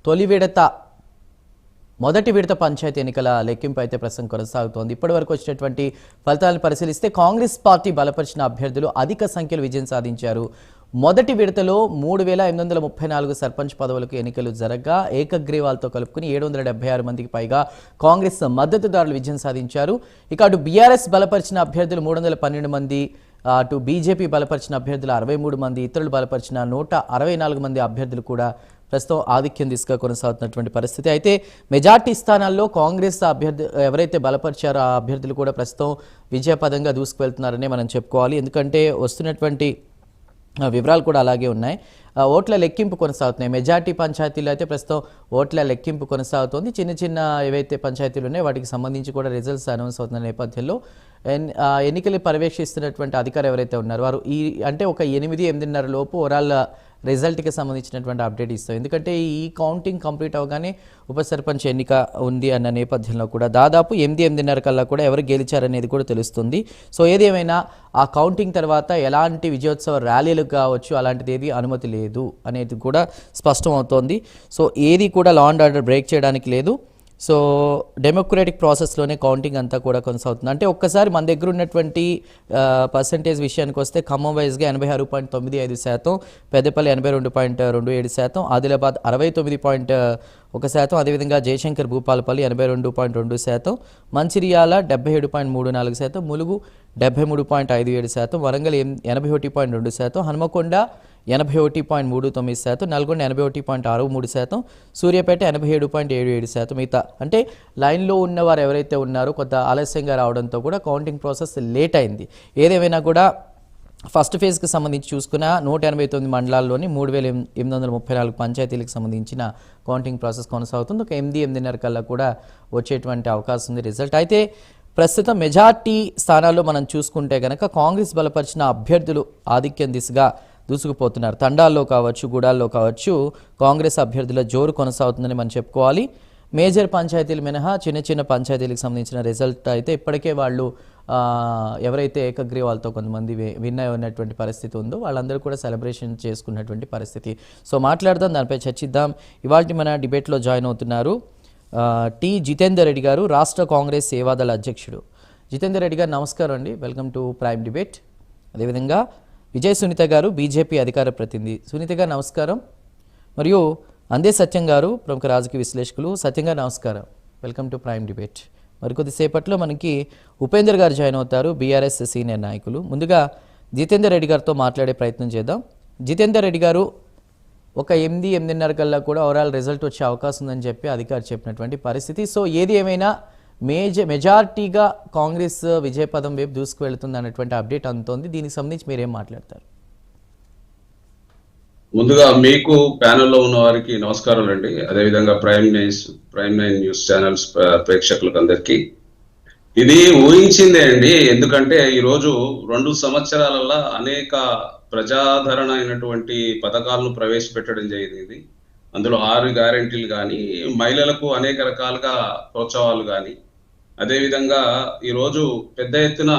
తొలి విడత మొదటి విడత పంచాయతీ ఎన్నికల లెక్కింపు అయితే ప్రస్తుతం కొనసాగుతోంది. ఇప్పటివరకు వచ్చినటువంటి ఫలితాలను పరిశీలిస్తే కాంగ్రెస్ పార్టీ బలపరిచిన అభ్యర్థులు అధిక సంఖ్యలో విజయం సాధించారు. మొదటి విడతలో 3834 సర్పంచ్ పదవులకు ఎన్నికలు జరగగా ఏకగ్రీవాలతో కలుపుకుని 776 మందికి పైగా కాంగ్రెస్ మద్దతుదారులు విజయం సాధించారు. ఇక అటు బీఆర్ఎస్ బలపరిచిన అభ్యర్థులు 312 మంది, అటు బీజేపీ బలపరిచిన అభ్యర్థులు 63 మంది, ఇతరులు బలపరిచిన 164 మంది అభ్యర్థులు కూడా ప్రస్తుతం ఆధిక్యం దిశగా కొనసాగుతున్నటువంటి పరిస్థితి. అయితే మెజార్టీ స్థానాల్లో కాంగ్రెస్ అభ్యర్థి ఎవరైతే బలపరిచారో ఆ అభ్యర్థులు కూడా ప్రస్తుతం విజయపదంగా దూసుకువెళ్తున్నారని మనం చెప్పుకోవాలి. ఎందుకంటే వస్తున్నటువంటి వివరాలు కూడా అలాగే ఉన్నాయి. ఓట్ల లెక్కింపు కొనసాగుతున్నాయి. మెజార్టీ పంచాయతీలు అయితే ప్రస్తుతం ఓట్ల లెక్కింపు కొనసాగుతోంది. చిన్న చిన్న ఏవైతే పంచాయతీలు ఉన్నాయో వాటికి సంబంధించి కూడా రిజల్ట్స్ అనౌన్స్ అవుతున్న నేపథ్యంలో ఎన్నికలు పర్యవేక్షిస్తున్నటువంటి అధికారులు ఎవరైతే ఉన్నారో వారు అంటే ఒక 8-8:30 లోపు ఓవరాల్ రిజల్ట్కి సంబంధించినటువంటి అప్డేట్ ఇస్తాం. ఎందుకంటే ఈ కౌంటింగ్ కంప్లీట్ అవగానే ఉప సర్పంచ్ ఎన్నిక ఉంది అన్న నేపథ్యంలో కూడా దాదాపు 8-8:30 కల్లా కూడా ఎవరు గెలిచారనేది కూడా తెలుస్తుంది. సో ఏది ఏమైనా ఆ కౌంటింగ్ తర్వాత ఎలాంటి విజయోత్సవ ర్యాలీలు కావచ్చు అలాంటిది ఏది అనుమతి లేదు అనేది కూడా స్పష్టం అవుతోంది. సో ఏది కూడా లా అండ్ ఆర్డర్ బ్రేక్ చేయడానికి లేదు. సో డెమోక్రటిక్ ప్రాసెస్లోనే కౌంటింగ్ అంతా కూడా కొనసాగుతుంది. అంటే ఒక్కసారి మన దగ్గర ఉన్నటువంటి పర్సంటేజ్ విషయానికి వస్తే ఖమ్మం వైజ్గా 86.95%, పెద్దపల్లి 82.27%, ఆదిలాబాద్ 69.1%, అదేవిధంగా జయశంకర్ భూపాలపల్లి 82.2%, మంచిర్యాల 77.34%, ములుగు 73.57%, వరంగల్ 81.2%, హనుమకొండ 81.39%, నల్గొండ 81.63%, సూర్యాపేట 87.77%. మిగతా అంటే లైన్లో ఉన్నవారు ఎవరైతే ఉన్నారో కొంత ఆలస్యంగా రావడంతో కూడా కౌంటింగ్ ప్రాసెస్ లేట్ అయింది. ఏదేమైనా కూడా ఫస్ట్ ఫేజ్కి సంబంధించి చూసుకున్న 189 మండలాల్లోని 3834 పంచాయతీలకు సంబంధించిన కౌంటింగ్ ప్రాసెస్ కొనసాగుతుంది. ఒక 8-8:30 కల్లా కూడా వచ్చేటువంటి అవకాశం ఉంది రిజల్ట్. అయితే ప్రస్తుతం మెజార్టీ స్థానాల్లో మనం చూసుకుంటే కనుక కాంగ్రెస్ బలపరిచిన అభ్యర్థులు ఆధిక్యం దిశగా దూసుకుపోతున్నారు. తండాల్లో కావచ్చు, గూడాల్లో కావచ్చు కాంగ్రెస్ అభ్యర్థుల జోరు కొనసాగుతుందని మనం చెప్పుకోవాలి. మేజర్ పంచాయతీలు మినహా చిన్న చిన్న పంచాయతీలకు సంబంధించిన రిజల్ట్ అయితే ఇప్పటికే వాళ్ళు ఎవరైతే ఏకగ్రీవాలతో కొంతమంది విన్ ఉన్నటువంటి పరిస్థితి ఉందో వాళ్ళందరూ కూడా సెలబ్రేషన్ చేసుకున్నటువంటి పరిస్థితి. సో మాట్లాడదాం, దానిపై చర్చిద్దాం. ఇవాళ మన డిబేట్లో జాయిన్ అవుతున్నారు టి జితేందర్ రెడ్డి గారు, రాష్ట్ర కాంగ్రెస్ సేవాదళ అధ్యక్షుడు. జితేందర్ రెడ్డి గారు నమస్కారం అండి, వెల్కమ్ టు ప్రైమ్ డిబేట్. అదేవిధంగా విజయ్ సునీత గారు, బీజేపీ అధికార ప్రతినిధి. సునీత గారు నమస్కారం. మరియు అందే సత్యం గారు, ప్రముఖ రాజకీయ విశ్లేషకులు. సత్యం గారు నమస్కారం, వెల్కమ్ టు ప్రైమ్ డిబేట్. మరికొద్దిసేపట్లో మనకి ఉపేందర్ గారు జాయిన్ అవుతారు, బీఆర్ఎస్ సీనియర్ నాయకులు. ముందుగా జితేందర్ రెడ్డి గారితో మాట్లాడే ప్రయత్నం చేద్దాం. జితేందర్ రెడ్డి గారు, ఒక 8-8:30 కల్లా కూడా ఓవరాల్ రిజల్ట్ వచ్చే అవకాశం ఉందని చెప్పి అధికారి చెప్పినటువంటి పరిస్థితి. సో ఏది ఏమైనా మెజార్టీగా కాంగ్రెస్ విజయపదం వైపు దూసుకువెళ్తుంది అన్నటువంటి అప్డేట్ అందుతోంది. దీనికి సంబంధించి మీరేం మాట్లాడతారు? ముందుగా మీకు ప్యానెల్లో ఉన్న వారికి నమస్కారం అండి. అదేవిధంగా ప్రైమ్ నైన్ న్యూస్ ఛానల్స్ ప్రేక్షకులకు అందరికీ ఇది ఊహించిందే అండి. ఎందుకంటే ఈరోజు 2 సంవత్సరాలలో అనేక ప్రజాదరణ అయినటువంటి పథకాలను ప్రవేశపెట్టడం జరిగింది. అందులో 6 గ్యారెంటీలు కానీ, మహిళలకు అనేక రకాలుగా ప్రోత్సాహాలు కానీ, అదేవిధంగా ఈరోజు పెద్ద ఎత్తున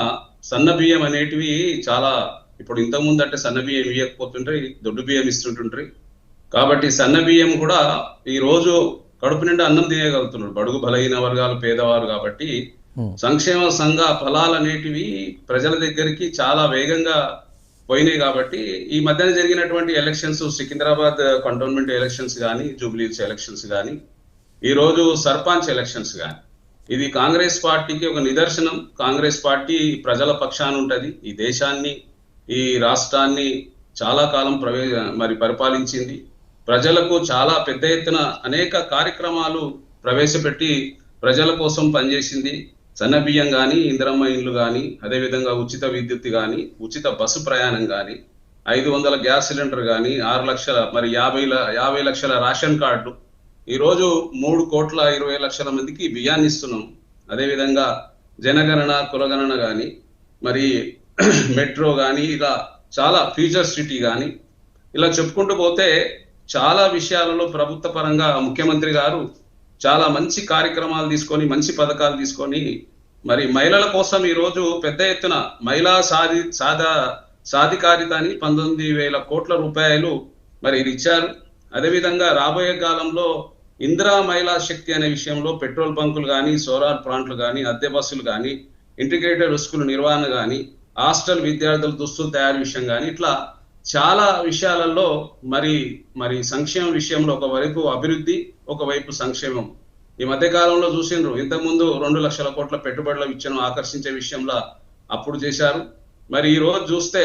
సన్న బియ్యం అనేటివి చాలా, ఇప్పుడు ఇంతకుముందు అంటే సన్న బియ్యం ఇవ్వకపోతుంటారు, దొడ్డు బియ్యం ఇస్తుంటుంటారు. కాబట్టి సన్న బియ్యం కూడా ఈరోజు కడుపు నిండా అన్నం తినేయగలుగుతున్నారు బడుగు బలహీన వర్గాలు, పేదవారు. కాబట్టి సంక్షేమ సంఘ ఫలాలు అనేటివి ప్రజల దగ్గరికి చాలా వేగంగా పోయినాయి. కాబట్టి ఈ మధ్యన జరిగినటువంటి ఎలక్షన్స్, సికింద్రాబాద్ కంటోన్మెంట్ ఎలక్షన్స్ కానీ, జూబ్లీస్ ఎలక్షన్స్ కానీ, ఈరోజు సర్పంచ్ ఎలక్షన్స్ కానీ, ఇది కాంగ్రెస్ పార్టీకి ఒక నిదర్శనం. కాంగ్రెస్ పార్టీ ప్రజల పక్షాన ఉంటది. ఈ దేశాన్ని, ఈ రాష్ట్రాన్ని చాలా కాలం పరిపాలించింది. ప్రజలకు చాలా పెద్ద ఎత్తున అనేక కార్యక్రమాలు ప్రవేశపెట్టి ప్రజల కోసం పనిచేసింది. సన్న బియ్యం కానీ, ఇందిరమ్మ ఇండ్లు కానీ, అదేవిధంగా ఉచిత విద్యుత్ కానీ, ఉచిత బస్సు ప్రయాణం కానీ, 500 గ్యాస్ సిలిండర్ కానీ, 6 లక్షల 50 లక్షల రేషన్ కార్డు, ఈరోజు 3,20,00,000 మందికి బియ్యాన్ని ఇస్తున్నాం. అదేవిధంగా జనగణన, కులగణన కానీ, మరి మెట్రో కానీ, ఇలా చాలా ఫ్యూచర్ సిటీ కానీ, ఇలా చెప్పుకుంటూ పోతే చాలా విషయాలలో ప్రభుత్వ పరంగా ముఖ్యమంత్రి గారు చాలా మంచి కార్యక్రమాలు తీసుకొని, మంచి పథకాలు తీసుకొని, మరి మహిళల కోసం ఈరోజు పెద్ద ఎత్తున మహిళా సాధికారిత అని 19,000 కోట్ల రూపాయలు మరి ఇది ఇచ్చారు. అదేవిధంగా రాబోయే కాలంలో ఇందిరా మహిళా శక్తి అనే విషయంలో పెట్రోల్ బంకులు కానీ, సోలార్ ప్లాంట్లు కానీ, అద్దె బస్సులు కానీ, ఇంటిగ్రేటెడ్ స్కూల్ నిర్వహణ కానీ, హాస్టల్ విద్యార్థుల దుస్తుల తయారీ విషయం కానీ, ఇట్లా చాలా విషయాలలో మరి సంక్షేమ విషయంలో ఒకవైపు అభివృద్ధి, ఒకవైపు సంక్షేమం. ఈ మధ్య కాలంలో చూసిండ్రు, ఇంతకుముందు 2 లక్షల కోట్ల పెట్టుబడుల విషయం ఆకర్షించే విషయంలో అప్పుడు చేశారు. మరి ఈ రోజు చూస్తే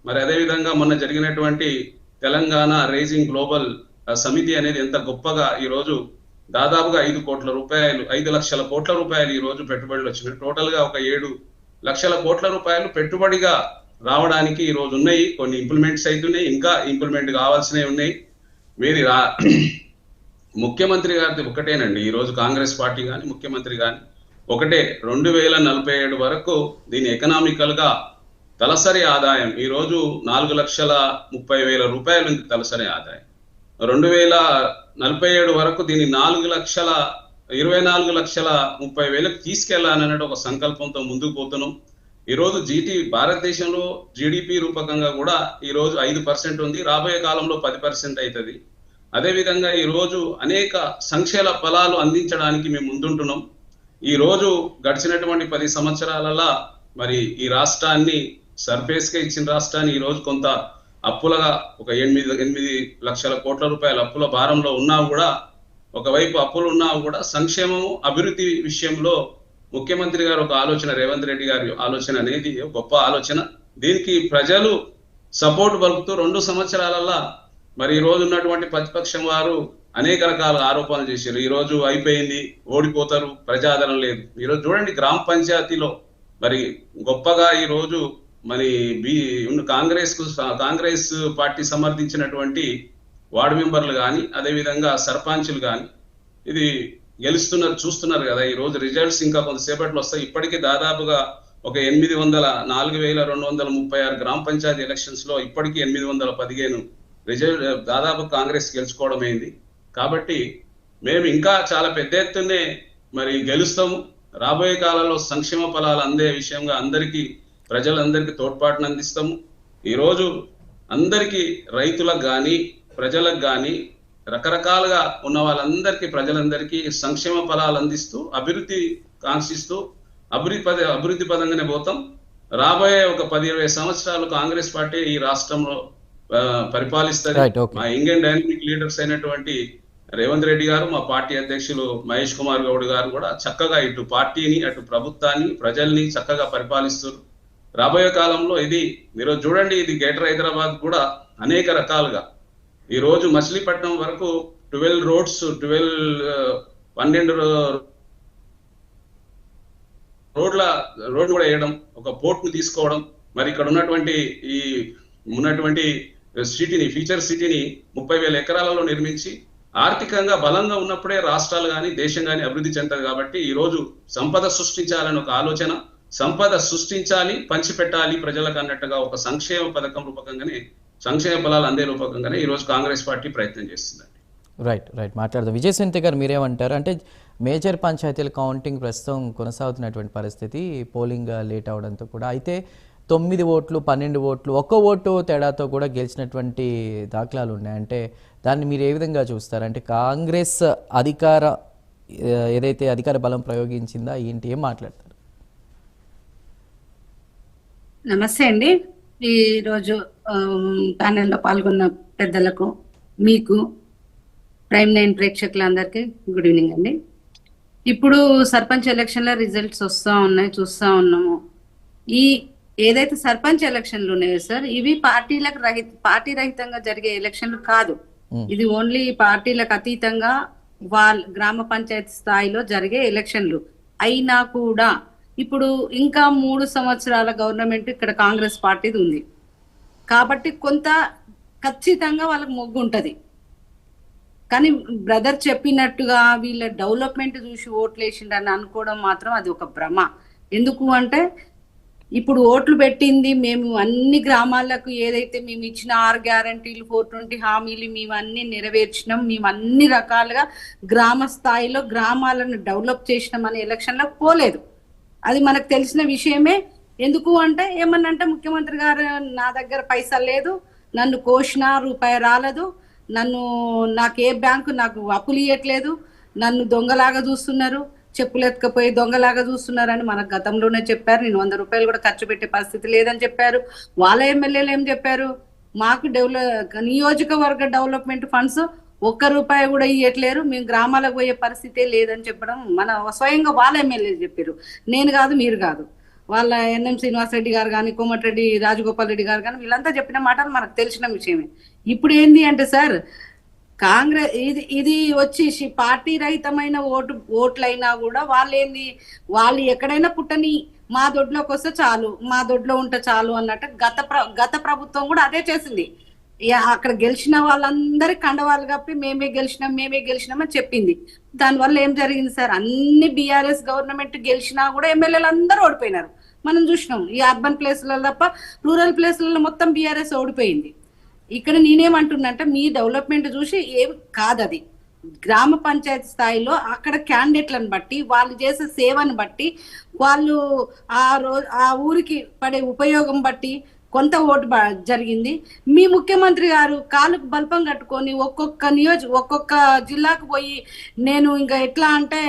మరి అదేవిధంగా మొన్న జరిగినటువంటి తెలంగాణ రైజింగ్ గ్లోబల్ సమితి అనేది ఎంత గొప్పగా ఈ రోజు దాదాపుగా 5 లక్షల కోట్ల రూపాయలు ఈ రోజు పెట్టుబడులు వచ్చినాయి. టోటల్ గా ఒక 7 లక్షల కోట్ల రూపాయలు పెట్టుబడిగా రావడానికి ఈ రోజు ఉన్నాయి. కొన్ని ఇంప్లిమెంట్స్ అవుతున్నాయి, ఇంకా ఇంప్లిమెంట్ కావాల్సినవి ఉన్నాయి. మీరు ముఖ్యమంత్రి గారిది ఒకటేనండి, ఈ రోజు కాంగ్రెస్ పార్టీ కానీ ముఖ్యమంత్రి కానీ ఒకటే, 2047 వరకు దీని ఎకనామికల్ గా తలసరి ఆదాయం ఈ రోజు 4,30,000 రూపాయలు ఉంది తలసరి ఆదాయం. 2047 వరకు దీన్ని 24,30,000 తీసుకెళ్లాలనే ఒక సంకల్పంతో ముందుకు పోతున్నాం. ఈ రోజు భారతదేశంలో జీడిపి రూపకంగా కూడా ఈ రోజు 5% ఉంది, రాబోయే కాలంలో 10% అవుతుంది. అదేవిధంగా ఈ రోజు అనేక సంక్షేమ ఫలాలు అందించడానికి మేము ముందుంటున్నాం. ఈ రోజు గడిచినటువంటి 10 సంవత్సరాలలో మరి ఈ రాష్ట్రాన్ని సర్ఫేస్ గా ఇచ్చిన రాష్ట్రాన్ని ఈ రోజు కొంత అప్పులుగా ఒక 8 లక్షల కోట్ల రూపాయల అప్పుల భారంలో ఉన్నా కూడా, ఒకవైపు అప్పులు ఉన్నా కూడా సంక్షేమము అభివృద్ధి విషయంలో ముఖ్యమంత్రి గారు ఒక ఆలోచన, రేవంత్ రెడ్డి గారి ఆలోచన అనేది గొప్ప ఆలోచన. దీనికి ప్రజలు సపోర్ట్ పలుకుతూ 2 సంవత్సరాలలో మరి ఈ రోజు ఉన్నటువంటి ప్రతిపక్షం వారు అనేక రకాల ఆరోపణలు చేశారు. ఈ రోజు అయిపోయింది, ఓడిపోతారు, ప్రజాదరణ లేదు. ఈరోజు చూడండి, గ్రామ పంచాయతీలో మరి గొప్పగా ఈ రోజు మరి కాంగ్రెస్ పార్టీ సమర్థించినటువంటి వార్డు మెంబర్లు కానీ, అదేవిధంగా సర్పంచులు కానీ ఇది గెలుస్తున్నారు, చూస్తున్నారు కదా. ఈ రోజు రిజల్ట్స్ ఇంకా కొంతసేపట్లో వస్తాయి. ఇప్పటికీ దాదాపుగా ఒక 4,236 గ్రామ పంచాయతీ ఎలక్షన్స్ లో ఇప్పటికీ 815 రిజల్ట్ దాదాపు కాంగ్రెస్ గెలుచుకోవడం అయింది. కాబట్టి మేము ఇంకా చాలా పెద్ద ఎత్తునే మరి గెలుస్తాము. రాబోయే కాలంలో సంక్షేమ ఫలాలు అందే విషయంగా ప్రజలందరికీ తోడ్పాటును అందిస్తాము. ఈరోజు అందరికీ, రైతులకు కానీ ప్రజలకు కానీ, రకరకాలుగా ఉన్న వాళ్ళందరికీ, ప్రజలందరికీ సంక్షేమ ఫలాలు అందిస్తూ అభివృద్ధి కాంక్షిస్తూ అభివృద్ధి పదంగానే పోతాం. రాబోయే ఒక 10-20 సంవత్సరాలు కాంగ్రెస్ పార్టీ ఈ రాష్ట్రంలో పరిపాలిస్తుంది. మా యంగ్ అండ్ డైనమిక్ లీడర్స్ అయినటువంటి రేవంత్ రెడ్డి గారు, మా పార్టీ అధ్యక్షులు మహేష్ కుమార్ గౌడ్ గారు కూడా చక్కగా ఇటు పార్టీని, అటు ప్రభుత్వాన్ని, ప్రజల్ని చక్కగా పరిపాలిస్తారు. రాబోయే కాలంలో ఇది మీరు చూడండి, ఇది గ్రేటర్ హైదరాబాద్ కూడా అనేక రకాలుగా ఈ రోజు మచిలీపట్నం వరకు 12 రోడ్స్ 12 రోడ్లు కూడా వేయడం, ఒక పోర్ట్ ను తీసుకోవడం, మరి ఇక్కడ ఉన్నటువంటి ఫ్యూచర్ సిటీని 30,000 ఎకరాలలో నిర్మించి ఆర్థికంగా బలంగా ఉన్నప్పుడే రాష్ట్రాలు కానీ దేశం కానీ అభివృద్ధి చెందుతుంది. కాబట్టి ఈ రోజు సంపద సృష్టించాలని ఒక ఆలోచన, సంపద సృష్టించాలి, పంచిపెట్టాలి ప్రజలకు అన్నట్టుగా ఒక సంక్షేమ పథకం రూపకంగానే, సంక్షేమ ఫలాలు అందే రూపకంగానే ఈ రోజు కాంగ్రెస్ పార్టీ ప్రయత్నం చేస్తుందండి. రైట్ మాట్లాడదాం. విజయశాంతి గారు, మీరేమంటారు? అంటే మేజర్ పంచాయతీల కౌంటింగ్ ప్రస్తుతం కొనసాగుతున్నటువంటి పరిస్థితి, పోలింగ్ లేట్ అవడంతో కూడా, అయితే 9 ఓట్లు 12 ఓట్లు 1 ఓటు తేడాతో కూడా గెలిచినటువంటి దాఖలాలు ఉన్నాయి. అంటే దాన్ని మీరు ఏ విధంగా చూస్తారు? అంటే కాంగ్రెస్ ఏదైతే అధికార బలం ప్రయోగించిందా ఏంటి, ఏం మాట్లాడతారు? నమస్తే అండి. ఈరోజు ప్యానెల్లో పాల్గొన్న పెద్దలకు, మీకు, ప్రైమ్ 9 ప్రేక్షకులందరికీ గుడ్ ఈవినింగ్ అండి. ఇప్పుడు సర్పంచ్ ఎలక్షన్ల రిజల్ట్స్ చూస్తూ ఉన్నాము. ఈ ఏదైతే సర్పంచ్ ఎలక్షన్లు ఉన్నాయో సార్, ఇవి పార్టీ రహితంగా జరిగే ఎలక్షన్లు కాదు. ఇది ఓన్లీ పార్టీలకు అతీతంగా గ్రామ పంచాయతీ స్థాయిలో జరిగే ఎలక్షన్లు అయినా కూడా ఇప్పుడు ఇంకా 3 సంవత్సరాల గవర్నమెంట్ ఇక్కడ కాంగ్రెస్ పార్టీది ఉంది కాబట్టి కొంత ఖచ్చితంగా వాళ్ళకి మొగ్గు ఉంటది. కానీ బ్రదర్ చెప్పినట్టుగా వీళ్ళ డెవలప్మెంట్ చూసి ఓట్లు వేసిండని అనుకోవడం మాత్రం అది ఒక భ్రమ. ఎందుకు అంటే ఇప్పుడు ఓట్లు పెట్టింది మేము అన్ని గ్రామాలకు, ఏదైతే మేము ఇచ్చిన 6 గ్యారంటీలు 420 హామీలు మేము అన్ని నెరవేర్చినాం, మేము అన్ని రకాలుగా గ్రామ స్థాయిలో గ్రామాలను డెవలప్ చేసినాం అనే ఎలక్షన్లకు పోలేదు. అది మనకు తెలిసిన విషయమే. ఎందుకు అంటే ఏమన్నంటే ముఖ్యమంత్రి గారు నా దగ్గర పైసలు లేదు, నన్ను కోసిన రూపాయి రాలేదు, నాకు ఏ బ్యాంకు నాకు అప్పులు ఇవ్వట్లేదు, నన్ను దొంగలాగా చూస్తున్నారు, చెప్పులు ఎత్తుకపోయి దొంగలాగా చూస్తున్నారని మనకు గతంలోనే చెప్పారు. నేను 100 రూపాయలు కూడా ఖర్చు పెట్టే పరిస్థితి లేదని చెప్పారు. వాళ్ళ ఎమ్మెల్యేలు ఏం చెప్పారు, మాకు నియోజకవర్గ డెవలప్మెంట్ ఫండ్స్ ₹1 కూడా ఇవ్వట్లేరు, మేము గ్రామాలకు పోయే పరిస్థితే లేదని చెప్పడం స్వయంగా వాళ్ళ ఎమ్మెల్యేలు చెప్పారు. నేను కాదు, మీరు కాదు, వాళ్ళ ఎన్ఎం శ్రీనివాసరెడ్డి గారు కానీ, కోమటిరెడ్డి రాజగోపాల్ రెడ్డి గారు కానీ వీళ్ళంతా చెప్పిన మాటలు మనకు తెలిసిన విషయమే. ఇప్పుడు ఏంది అంటే సార్, కాంగ్రెస్ ఇది వచ్చేసి పార్టీ రహితమైన ఓట్లైనా కూడా వాళ్ళు ఎక్కడైనా పుట్టని, మా దొడ్లోకి వస్తే చాలు, మా దొడ్లో ఉంటే చాలు అన్నట్టు గత ప్రభుత్వం కూడా అదే చేసింది. అక్కడ గెలిచిన వాళ్ళందరి కండవాళ్ళు కప్పి మేమే గెలిచినాం అని చెప్పింది. దానివల్ల ఏం జరిగింది సార్, అన్ని బీఆర్ఎస్ గవర్నమెంట్ గెలిచినా కూడా ఎమ్మెల్యేలు అందరూ ఓడిపోయినారు. మనం చూసినాం, ఈ అర్బన్ ప్లేస్లలో తప్ప రూరల్ ప్లేస్లలో మొత్తం బీఆర్ఎస్ ఓడిపోయింది. ఇక్కడ నేనేమంటున్నంటే, మీ డెవలప్మెంట్ చూసి ఏం కాదు, అది గ్రామ పంచాయతీ స్థాయిలో అక్కడ క్యాండిడేట్లను బట్టి, వాళ్ళు చేసే సేవను బట్టి, వాళ్ళు ఆ ఊరికి పడే ఉపయోగం బట్టి కొంత ఓటు జరిగింది. మీ ముఖ్యమంత్రి గారు కాలుకు బల్పం కట్టుకొని ఒక్కొక్క జిల్లాకు పోయి, నేను ఇంకా ఎట్లా అంటే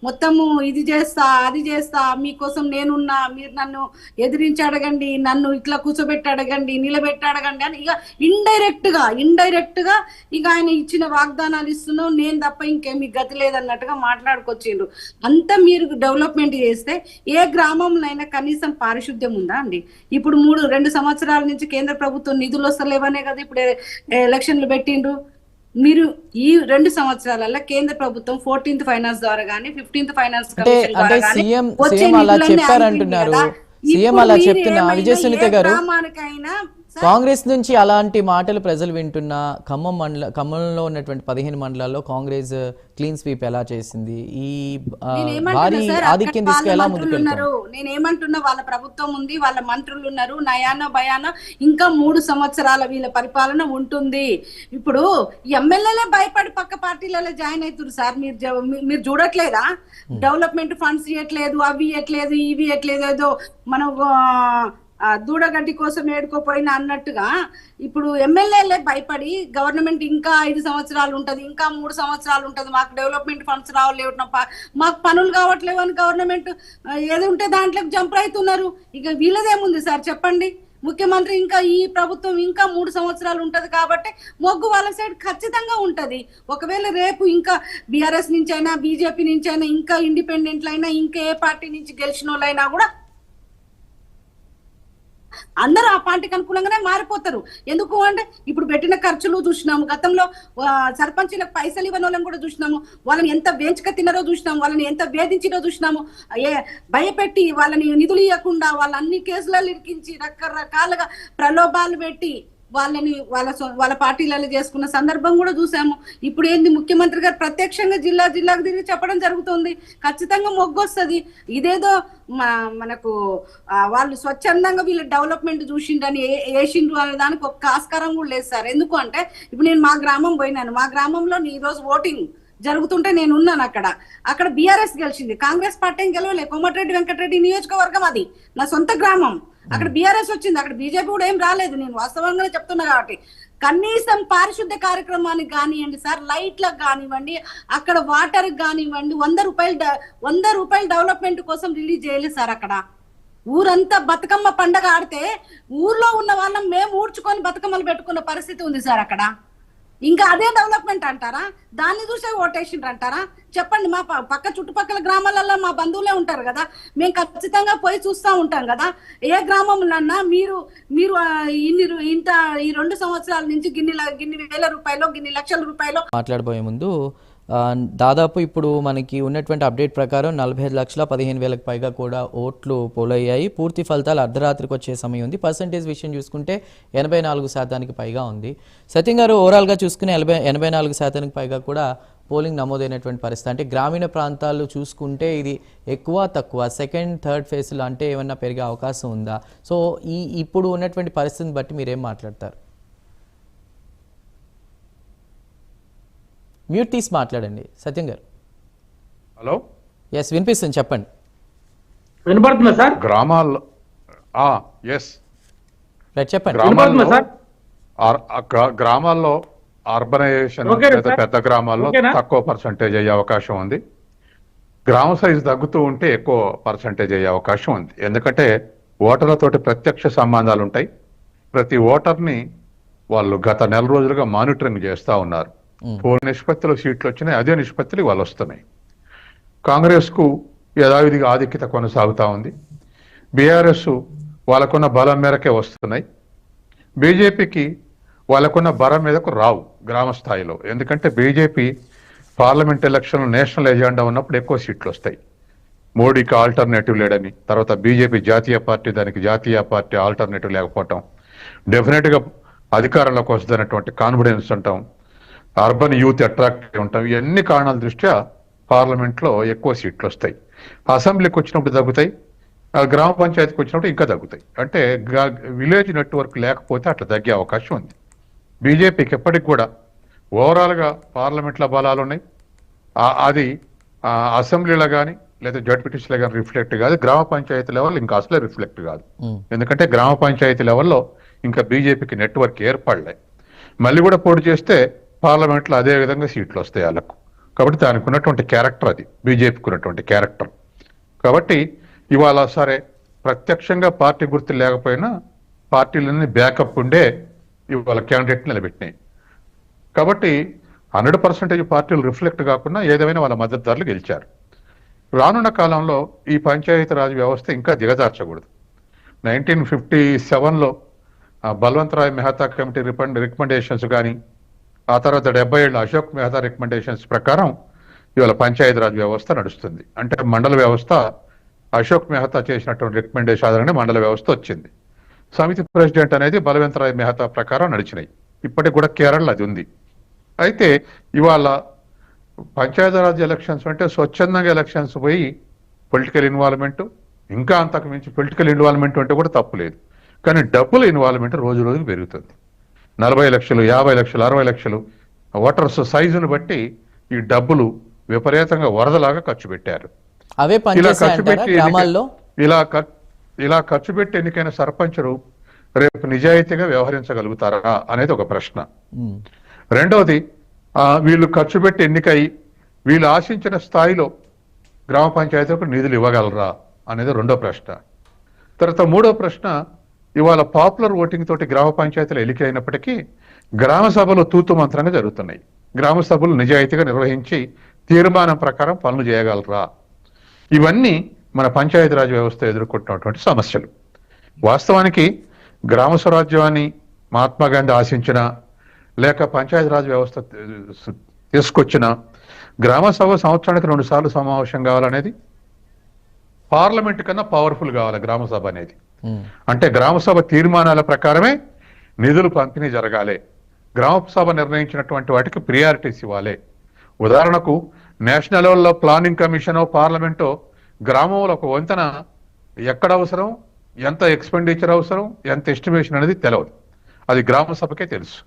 మొత్తము ఇది చేస్తా అది చేస్తా, మీకోసం నేనున్నా, మీరు నన్ను ఎదిరించి అడగండి, నన్ను ఇట్లా కూర్చోబెట్టి అడగండి, నిలబెట్టి అడగండి అని ఇక ఇండైరెక్ట్ గా ఇక ఆయన ఇచ్చిన వాగ్దానాలు ఇస్తున్నావు, నేను తప్ప ఇంకేమీ గతి లేదన్నట్టుగా మాట్లాడుకొచ్చిండ్రు. అంతా మీరు డెవలప్మెంట్ చేస్తే ఏ గ్రామంలో అయినా కనీసం పారిశుద్ధ్యం ఉందా అండి? ఇప్పుడు 2 సంవత్సరాల నుంచి కేంద్ర ప్రభుత్వం నిధులు వస్తలేవనే కదా ఇప్పుడు ఎలక్షన్లు పెట్టిండ్రు. మీరు ఈ 2 సంవత్సరాలలో కేంద్ర ప్రభుత్వం 14th ఫైనాన్స్ ద్వారా గానీ 15th ఫైనాన్స్ కమిషన్ ద్వారా గానీ సీఎం అలా చెప్పారంటున్నారు. సీఎం అలా చెప్తున్నా విజయ సునీత గారు, కాంగ్రెస్ నుంచి అలాంటి మాటలు ప్రజలు వింటున్నా, ఖమ్మంలో ఉన్నటువంటి 15 మండలాల్లో కాంగ్రెస్ క్లీన్ స్వీప్ ఎలా చేసింది, ఈ భారీ ఆధిక్యం తీసుకెలా ముందుకెళ్తారు? నేనేమంటున్నా, వాళ్ళ ప్రభుత్వం ఉంది, వాళ్ళ మంత్రులు ఉన్నారు, నయాన భయాన ఇంకా 3 సంవత్సరాల వీళ్ళ పరిపాలన ఉంటుంది. ఇప్పుడు ఎమ్మెల్యేలే భయపడి పక్క పార్టీలలో జాయిన్ అవుతున్నారు సార్. మీరు చూడట్లేదా, డెవలప్మెంట్ ఫండ్స్ ఇవ్వట్లేదు, అవి ఇవ్వట్లేదు, ఇవి ఇవ్వట్లేదు, ఏదో మనం దూడగడ్డి కోసం ఏడుకోపోయినా అన్నట్టుగా ఇప్పుడు ఎమ్మెల్యేలే భయపడి గవర్నమెంట్ ఇంకా 5 సంవత్సరాలు ఉంటది, ఇంకా 3 సంవత్సరాలు ఉంటది, మాకు డెవలప్మెంట్ ఫండ్స్ రావట్లేవు, మాకు పనులు కావట్లేవు అని గవర్నమెంట్ ఏది ఉంటే దాంట్లోకి జంప్ అవుతున్నారు. ఇక వీళ్ళదేముంది సార్ చెప్పండి? ముఖ్యమంత్రి ఇంకా ఈ ప్రభుత్వం ఇంకా 3 సంవత్సరాలు ఉంటది కాబట్టి మొగ్గు వాళ్ళ సైడ్ ఖచ్చితంగా ఉంటది. ఒకవేళ రేపు ఇంకా బీఆర్ఎస్ నుంచి అయినా, బీజేపీ నుంచి అయినా, ఇంకా ఇండిపెండెంట్లు అయినా, ఇంకా ఏ పార్టీ నుంచి గెలిచిన వాళ్ళైనా కూడా అందరూ ఆ పార్టీకి అనుకూలంగానే మారిపోతారు. ఎందుకు అంటే ఇప్పుడు పెట్టిన ఖర్చులు చూసినాము, గతంలో సర్పంచులకు పైసలు ఇవ్వని వాళ్ళని కూడా చూసినాము, వాళ్ళని ఎంత వేంచక తిన్నారో చూసినాము, వాళ్ళని ఎంత వేధించినో చూసినాము, భయపెట్టి వాళ్ళని నిధులు ఇవ్వకుండా వాళ్ళ అన్ని కేసులలో ఇరికించి రకరకాలుగా ప్రలోభాలు పెట్టి వాళ్ళని వాళ్ళ పార్టీలలో చేసుకున్న సందర్భం కూడా చూసాము. ఇప్పుడు ఏంది, ముఖ్యమంత్రి గారు ప్రత్యక్షంగా జిల్లాకు తిరిగి చెప్పడం జరుగుతుంది, ఖచ్చితంగా మొగ్గొస్తుంది. ఇదేదో మనకు వాళ్ళు స్వచ్ఛందంగా వీళ్ళ డెవలప్మెంట్ చూసిండ్రని వేసిండ్రు అనే దానికి ఒక్క ఆస్కారం కూడా లేదు సార్. ఎందుకు అంటే ఇప్పుడు నేను మా గ్రామం పోయినాను, మా గ్రామంలో ఈ రోజు ఓటింగ్ జరుగుతుంటే నేను ఉన్నాను. అక్కడ బీఆర్ఎస్ గెలిచింది, కాంగ్రెస్ పార్టీ గెలవలే. కోమటిరెడ్డి వెంకటరెడ్డి నియోజకవర్గం, అది నా సొంత గ్రామం. అక్కడ బీఆర్ఎస్ వచ్చింది, అక్కడ బీజేపీ కూడా ఏం రాలేదు. నేను వాస్తవంగానే చెప్తున్నా కాబట్టి కనీసం పారిశుద్ధ్య కార్యక్రమానికి కానివ్వండి సార్, లైట్లకు కానివ్వండి, అక్కడ వాటర్ కానివ్వండి, 100 రూపాయలు డెవలప్మెంట్ కోసం రిలీజ్ చేయలేదు సార్. అక్కడ ఊరంతా బతుకమ్మ పండగ ఆడితే ఊర్లో ఉన్న వాళ్ళం మేము ఊడ్చుకొని బతుకమ్మలు పెట్టుకున్న పరిస్థితి ఉంది సార్ అక్కడ. ఇంకా అదే డెవలప్మెంట్ అంటారా? దాన్ని చూసే ఓటేసిండ్రు అంటారా? చెప్పండి. మా పక్క చుట్టుపక్కల గ్రామాలలో మా బంధువులే ఉంటారు కదా, మేము ఖచ్చితంగా పోయి చూస్తూ ఉంటాం కదా. ఏ గ్రామంలోన్నా మీరు ఇంత ఈ 2 సంవత్సరాల నుంచి గిన్ని వేల రూపాయలు, గిన్ని లక్షల రూపాయలు మాట్లాడబోయే ముందు దాదాపు ఇప్పుడు మనకి ఉన్నటువంటి అప్డేట్ ప్రకారం 45,15,000కు పైగా కూడా ఓట్లు పోలయ్యాయి. పూర్తి ఫలితాలు అర్ధరాత్రికి వచ్చే సమయం ఉంది. పర్సంటేజ్ విషయం చూసుకుంటే 84% పైగా ఉంది. సత్యం గారు, ఓవరాల్గా చూసుకునే 84% పైగా కూడా పోలింగ్ నమోదైనటువంటి పరిస్థితి. అంటే గ్రామీణ ప్రాంతాల్లో చూసుకుంటే ఇది ఎక్కువ తక్కువ, సెకండ్ థర్డ్ ఫేజ్లో అంటే ఏమన్నా పెరిగే అవకాశం ఉందా? సో ఇప్పుడు ఉన్నటువంటి పరిస్థితిని బట్టి మీరేం మాట్లాడతారు? మ్యూట్ తీసి మాట్లాడండి సత్యం గారు. హలో, ఎస్ వినిపిస్తుంది, చెప్పండి. వినపడుతుందా సార్? గ్రామాల్లో రైట్ చెప్పండి. గ్రామాల్లో అర్బనైజేషన్ ఓకే లేదా సార్. పెద్ద గ్రామాల్లో ఓకేనా? తక్కువ పర్సంటేజ్ అయ్యే అవకాశం ఉంది. గ్రామ సైజు తగ్గుతూ ఉంటే ఎక్కువ పర్సంటేజ్ అయ్యే అవకాశం ఉంది. ఎందుకంటే ఓటర్లతోటి ప్రత్యక్ష సంబంధాలు ఉంటాయి. ప్రతి ఓటర్ని వాళ్ళు గత నెల రోజులుగా మానిటరింగ్ చేస్తూ ఉన్నారు. పోల్ నిష్పత్తిలో సీట్లు వచ్చినాయి, అదే నిష్పత్తులు వాళ్ళు వస్తున్నాయి. కాంగ్రెస్కు యథావిధిగా ఆధిక్యత కొనసాగుతూ ఉంది. బీఆర్ఎస్ వాళ్ళకున్న బలం మేరకే వస్తున్నాయి. బీజేపీకి వాళ్ళకున్న బలం మీదకు రావు గ్రామ స్థాయిలో. ఎందుకంటే బీజేపీ పార్లమెంట్ ఎలక్షన్లు నేషనల్ ఎజెండా ఉన్నప్పుడు ఎక్కువ సీట్లు వస్తాయి. మోడీకి ఆల్టర్నేటివ్ లేడని, తర్వాత బీజేపీ జాతీయ పార్టీ, దానికి జాతీయ పార్టీ ఆల్టర్నేటివ్ లేకపోవటం, డెఫినెట్గా అధికారంలోకి వస్తుందన్నటువంటి కాన్ఫిడెన్స్ ఉంటాం, అర్బన్ యూత్ అట్రాక్ట్ ఉంటాం. ఇవన్నీ కారణాల దృష్ట్యా పార్లమెంట్లో ఎక్కువ సీట్లు వస్తాయి. అసెంబ్లీకి వచ్చినప్పుడు తగ్గుతాయి, గ్రామ పంచాయతీకి వచ్చినప్పుడు ఇంకా తగ్గుతాయి. అంటే విలేజ్ నెట్వర్క్ లేకపోతే అట్లా తగ్గే అవకాశం ఉంది. బీజేపీకి ఎప్పటికి కూడా ఓవరాల్గా పార్లమెంట్లో బలాలు ఉన్నాయి. అది అసెంబ్లీలో కానీ లేదా జడ్పీటీసీలో కానీ రిఫ్లెక్ట్ కాదు. గ్రామ పంచాయతీ లెవెల్ ఇంకా అసలే రిఫ్లెక్ట్ కాదు. ఎందుకంటే గ్రామ పంచాయతీ లెవెల్లో ఇంకా బీజేపీకి నెట్వర్క్ ఏర్పడలే. మళ్ళీ కూడా పోటీ చేస్తే పార్లమెంట్లో అదే విధంగా సీట్లు వస్తాయి వాళ్ళకు. కాబట్టి దానికి ఉన్నటువంటి క్యారెక్టర్, అది బీజేపీకి ఉన్నటువంటి క్యారెక్టర్. కాబట్టి ఇవాళ సరే ప్రత్యక్షంగా పార్టీ గుర్తు లేకపోయినా పార్టీలన్నీ బ్యాకప్ ఉండే ఇవాళ క్యాండిడేట్ నిలబెట్టినాయి. కాబట్టి 100% పార్టీలు రిఫ్లెక్ట్ కాకుండా ఏదేమైనా వాళ్ళ మద్దతుదారులు గెలిచారు. రానున్న కాలంలో ఈ పంచాయతీరాజ్ వ్యవస్థ ఇంకా దిగజార్చకూడదు. 1957లో బల్వంతరాయ్ మెహతా కమిటీ రికమెండేషన్స్ కానీ, ఆ తర్వాత 77 అశోక్ మెహతా రికమెండేషన్స్ ప్రకారం ఇవాళ పంచాయతీరాజ్ వ్యవస్థ నడుస్తుంది. అంటే మండల వ్యవస్థ అశోక్ మెహతా చేసినటువంటి రికమెండేషన్ ఆధారంగా మండల వ్యవస్థ వచ్చింది. సమితి ప్రెసిడెంట్ అనేది బల్వంతరాయ్ మెహతా ప్రకారం నడిచినాయి. ఇప్పటికి కూడా కేరళ అది ఉంది. అయితే ఇవాళ పంచాయతీరాజ్ ఎలక్షన్స్ అంటే స్వచ్ఛందంగా ఎలక్షన్స్ పోయి పొలిటికల్ ఇన్వాల్వ్మెంట్, ఇంకా అంతకు మించి పొలిటికల్ ఇన్వాల్వ్మెంట్ అంటే కూడా తప్పు లేదు. కానీ డబ్బుల ఇన్వాల్వ్మెంట్ రోజు రోజుకు పెరుగుతుంది. 40 లక్షలు, 50 లక్షలు, 60 లక్షలు ఓటర్స్ సైజును బట్టి ఈ డబ్బులు విపరీతంగా వరదలాగా ఖర్చు పెట్టారు. అవే పనిచేస్తాయంటారా గ్రామాల్లో? ఇలా ఖర్చు పెట్టి ఎన్నికైన సర్పంచులు రేపు నిజాయితీగా వ్యవహరించగలుగుతారా అనేది ఒక ప్రశ్న. రెండవది, వీళ్ళు ఖర్చు పెట్టి ఎన్నికై వీళ్ళు ఆశించిన స్థాయిలో గ్రామ పంచాయతీలకు నిధులు ఇవ్వగలరా అనేది రెండో ప్రశ్న. తర్వాత మూడో ప్రశ్న, ఇవాళ పాపులర్ ఓటింగ్ తోటి గ్రామ పంచాయతీలు ఎన్నికైనప్పటికీ గ్రామ సభలు తూతు మంత్రంగా జరుగుతున్నాయి. గ్రామ సభలు నిజాయితీగా నిర్వహించి తీర్మానం ప్రకారం పనులు చేయగలరా? ఇవన్నీ మన పంచాయతీరాజ్ వ్యవస్థ ఎదుర్కొంటున్నటువంటి సమస్యలు. వాస్తవానికి గ్రామ స్వరాజ్యాన్ని మహాత్మా గాంధీ ఆశించిన, లేక పంచాయతీరాజ్ వ్యవస్థ తీసుకొచ్చిన, గ్రామ సభ సంవత్సరానికి 2 సార్లు సమావేశం కావాలనేది, పార్లమెంట్ కన్నా పవర్ఫుల్ కావాలి గ్రామ సభ అనేది. అంటే గ్రామ సభ తీర్మానాల ప్రకారమే నిధులు పంపిణీ జరగాలి. గ్రామ సభ నిర్ణయించినటువంటి వాటికి ప్రియారిటీస్ ఇవ్వాలి. ఉదాహరణకు నేషనల్ లెవెల్లో ప్లానింగ్ కమిషనో పార్లమెంటో గ్రామంలో ఒక వంతెన ఎక్కడ అవసరం, ఎంత ఎక్స్పెండిచర్ అవసరం, ఎంత ఎస్టిమేషన్ అనేది తెలియదు. అది గ్రామ సభకే తెలుసు.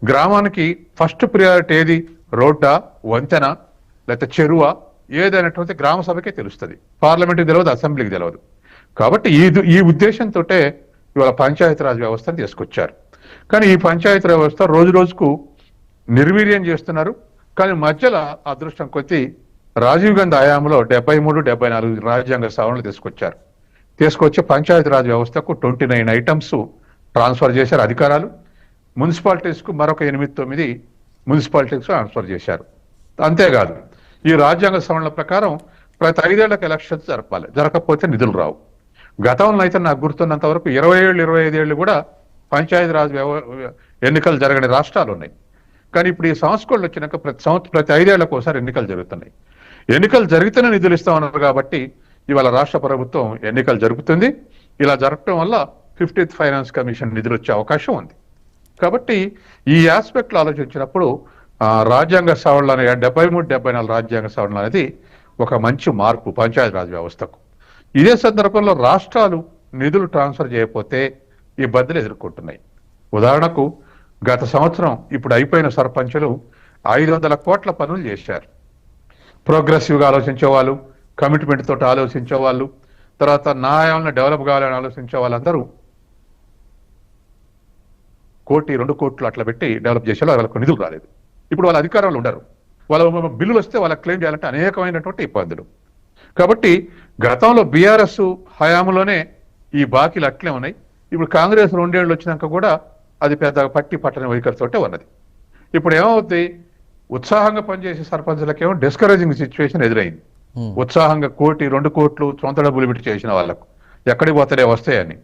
గ్రామానికి ఫస్ట్ ప్రియారిటీ ఏది, రోడ్డా, వంతెన, లేకపోతే చెరువా, ఏదైనటువంటి గ్రామ సభకే తెలుస్తుంది. పార్లమెంట్కి తెలియదు, అసెంబ్లీకి తెలియదు. కాబట్టి ఈ ఉద్దేశంతో ఇవాళ పంచాయతీరాజ్ వ్యవస్థను తీసుకొచ్చారు. కానీ ఈ పంచాయతీరాజ్ వ్యవస్థ రోజు రోజుకు నిర్వీర్యం చేస్తున్నారు. కానీ మధ్యలో అదృష్టం కొద్దీ రాజీవ్ గాంధీ హయాంలో 73, 74 రాజ్యాంగ సవరణలు తీసుకొచ్చి పంచాయతీరాజ్ వ్యవస్థకు 29 ఐటమ్స్ ట్రాన్స్ఫర్ చేశారు అధికారాలు. మున్సిపాలిటీస్కు మరొక 8-9 మున్సిపాలిటీస్ ట్రాన్స్ఫర్ చేశారు. అంతేకాదు, ఈ రాజ్యాంగ సవరణల ప్రకారం ప్రతి 5 ఏళ్లకు ఎలక్షన్స్ జరపాలి, జరగకపోతే నిధులు రావు. గతంలో అయితే నాకు గుర్తున్నంత వరకు 20 ఏళ్ళు, 25 ఏళ్ళు కూడా పంచాయతీరాజ్ ఎన్నికలు జరగని రాష్ట్రాలు ఉన్నాయి. కానీ ఇప్పుడు ఈ సంస్కరణలు వచ్చినాక ప్రతి 5 ఏళ్లకు ఒకసారి ఎన్నికలు జరుగుతున్నాయి. ఎన్నికలు జరిగితేనే నిధులు ఇస్తామన్నారు. కాబట్టి ఇవాళ రాష్ట్ర ప్రభుత్వం ఎన్నికలు జరుపుతుంది. ఇలా జరపడం వల్ల 15th ఫైనాన్స్ కమిషన్ నిధులు వచ్చే అవకాశం ఉంది. కాబట్టి ఈ ఆస్పెక్ట్లు ఆలోచించినప్పుడు రాజ్యాంగ సవరణ 73, 74 రాజ్యాంగ సవరణ అనేది ఒక మంచి మార్పు పంచాయతీరాజ్ వ్యవస్థకు. ఇదే సందర్భంలో రాష్ట్రాలు నిధులు ట్రాన్స్ఫర్ చేయకపోతే ఇబ్బందులు ఎదుర్కొంటున్నాయి. ఉదాహరణకు గత సంవత్సరం ఇప్పుడు అయిపోయిన సర్పంచులు 500 కోట్ల పనులు చేశారు. ప్రోగ్రెసివ్గా ఆలోచించే వాళ్ళు, కమిట్మెంట్ తోటి ఆలోచించే వాళ్ళు, తర్వాత న్యాయాలను డెవలప్ కావాలని ఆలోచించే వాళ్ళందరూ కోటి 2 కోట్లు అట్లా పెట్టి డెవలప్ చేసేలా వాళ్ళకు నిధులు రాలేదు. ఇప్పుడు వాళ్ళ అధికారంలో ఉండరు. వాళ్ళ బిల్లులు వస్తే వాళ్ళకి క్లెయిమ్ చేయాలంటే అనేకమైనటువంటి ఇబ్బందులు. కాబట్టి గతంలో బీఆర్ఎస్ హయాంలోనే ఈ బాకీలు అట్లే ఉన్నాయి. ఇప్పుడు కాంగ్రెస్ 2 ఏళ్ళు వచ్చినాక కూడా అది పెద్ద పట్టని వైఖరితోటే ఉన్నది. ఇప్పుడు ఏమవుతుంది, ఉత్సాహంగా పనిచేసే సర్పంచులకేమో డిస్కరేజింగ్ సిచ్యువేషన్ ఎదురైంది. ఉత్సాహంగా 1 కోటి 2 కోట్లు సొంత డబ్బులు పెట్టి చేసిన వాళ్ళకు ఎక్కడికి పోతలే వస్తాయని,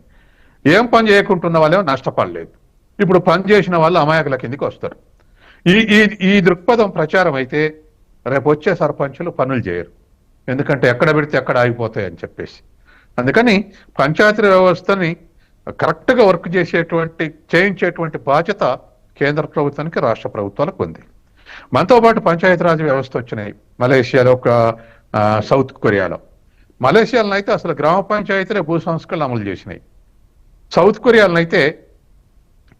ఏం పని చేయకుంటున్న వాళ్ళేమో నష్టపడలేదు. ఇప్పుడు పని చేసిన వాళ్ళు అమాయకుల కిందికి వస్తారు. ఈ దృక్పథం ప్రచారం అయితే రేపు వచ్చే సర్పంచులు పనులు చేయరు. ఎందుకంటే ఎక్కడ పెడితే ఎక్కడ ఆగిపోతాయని చెప్పేసి. అందుకని పంచాయతీ వ్యవస్థని కరెక్ట్గా వర్క్ చేయించేటువంటి బాధ్యత కేంద్ర ప్రభుత్వానికి, రాష్ట్ర ప్రభుత్వాలకు ఉంది. మనతో పాటు పంచాయతీరాజ్ వ్యవస్థ వచ్చినాయి మలేషియాలో, సౌత్ కొరియాలో. మలేషియాలో అయితే అసలు గ్రామ పంచాయతీలే భూ సంస్కరణలు అమలు చేసినాయి. సౌత్ కొరియాలో అయితే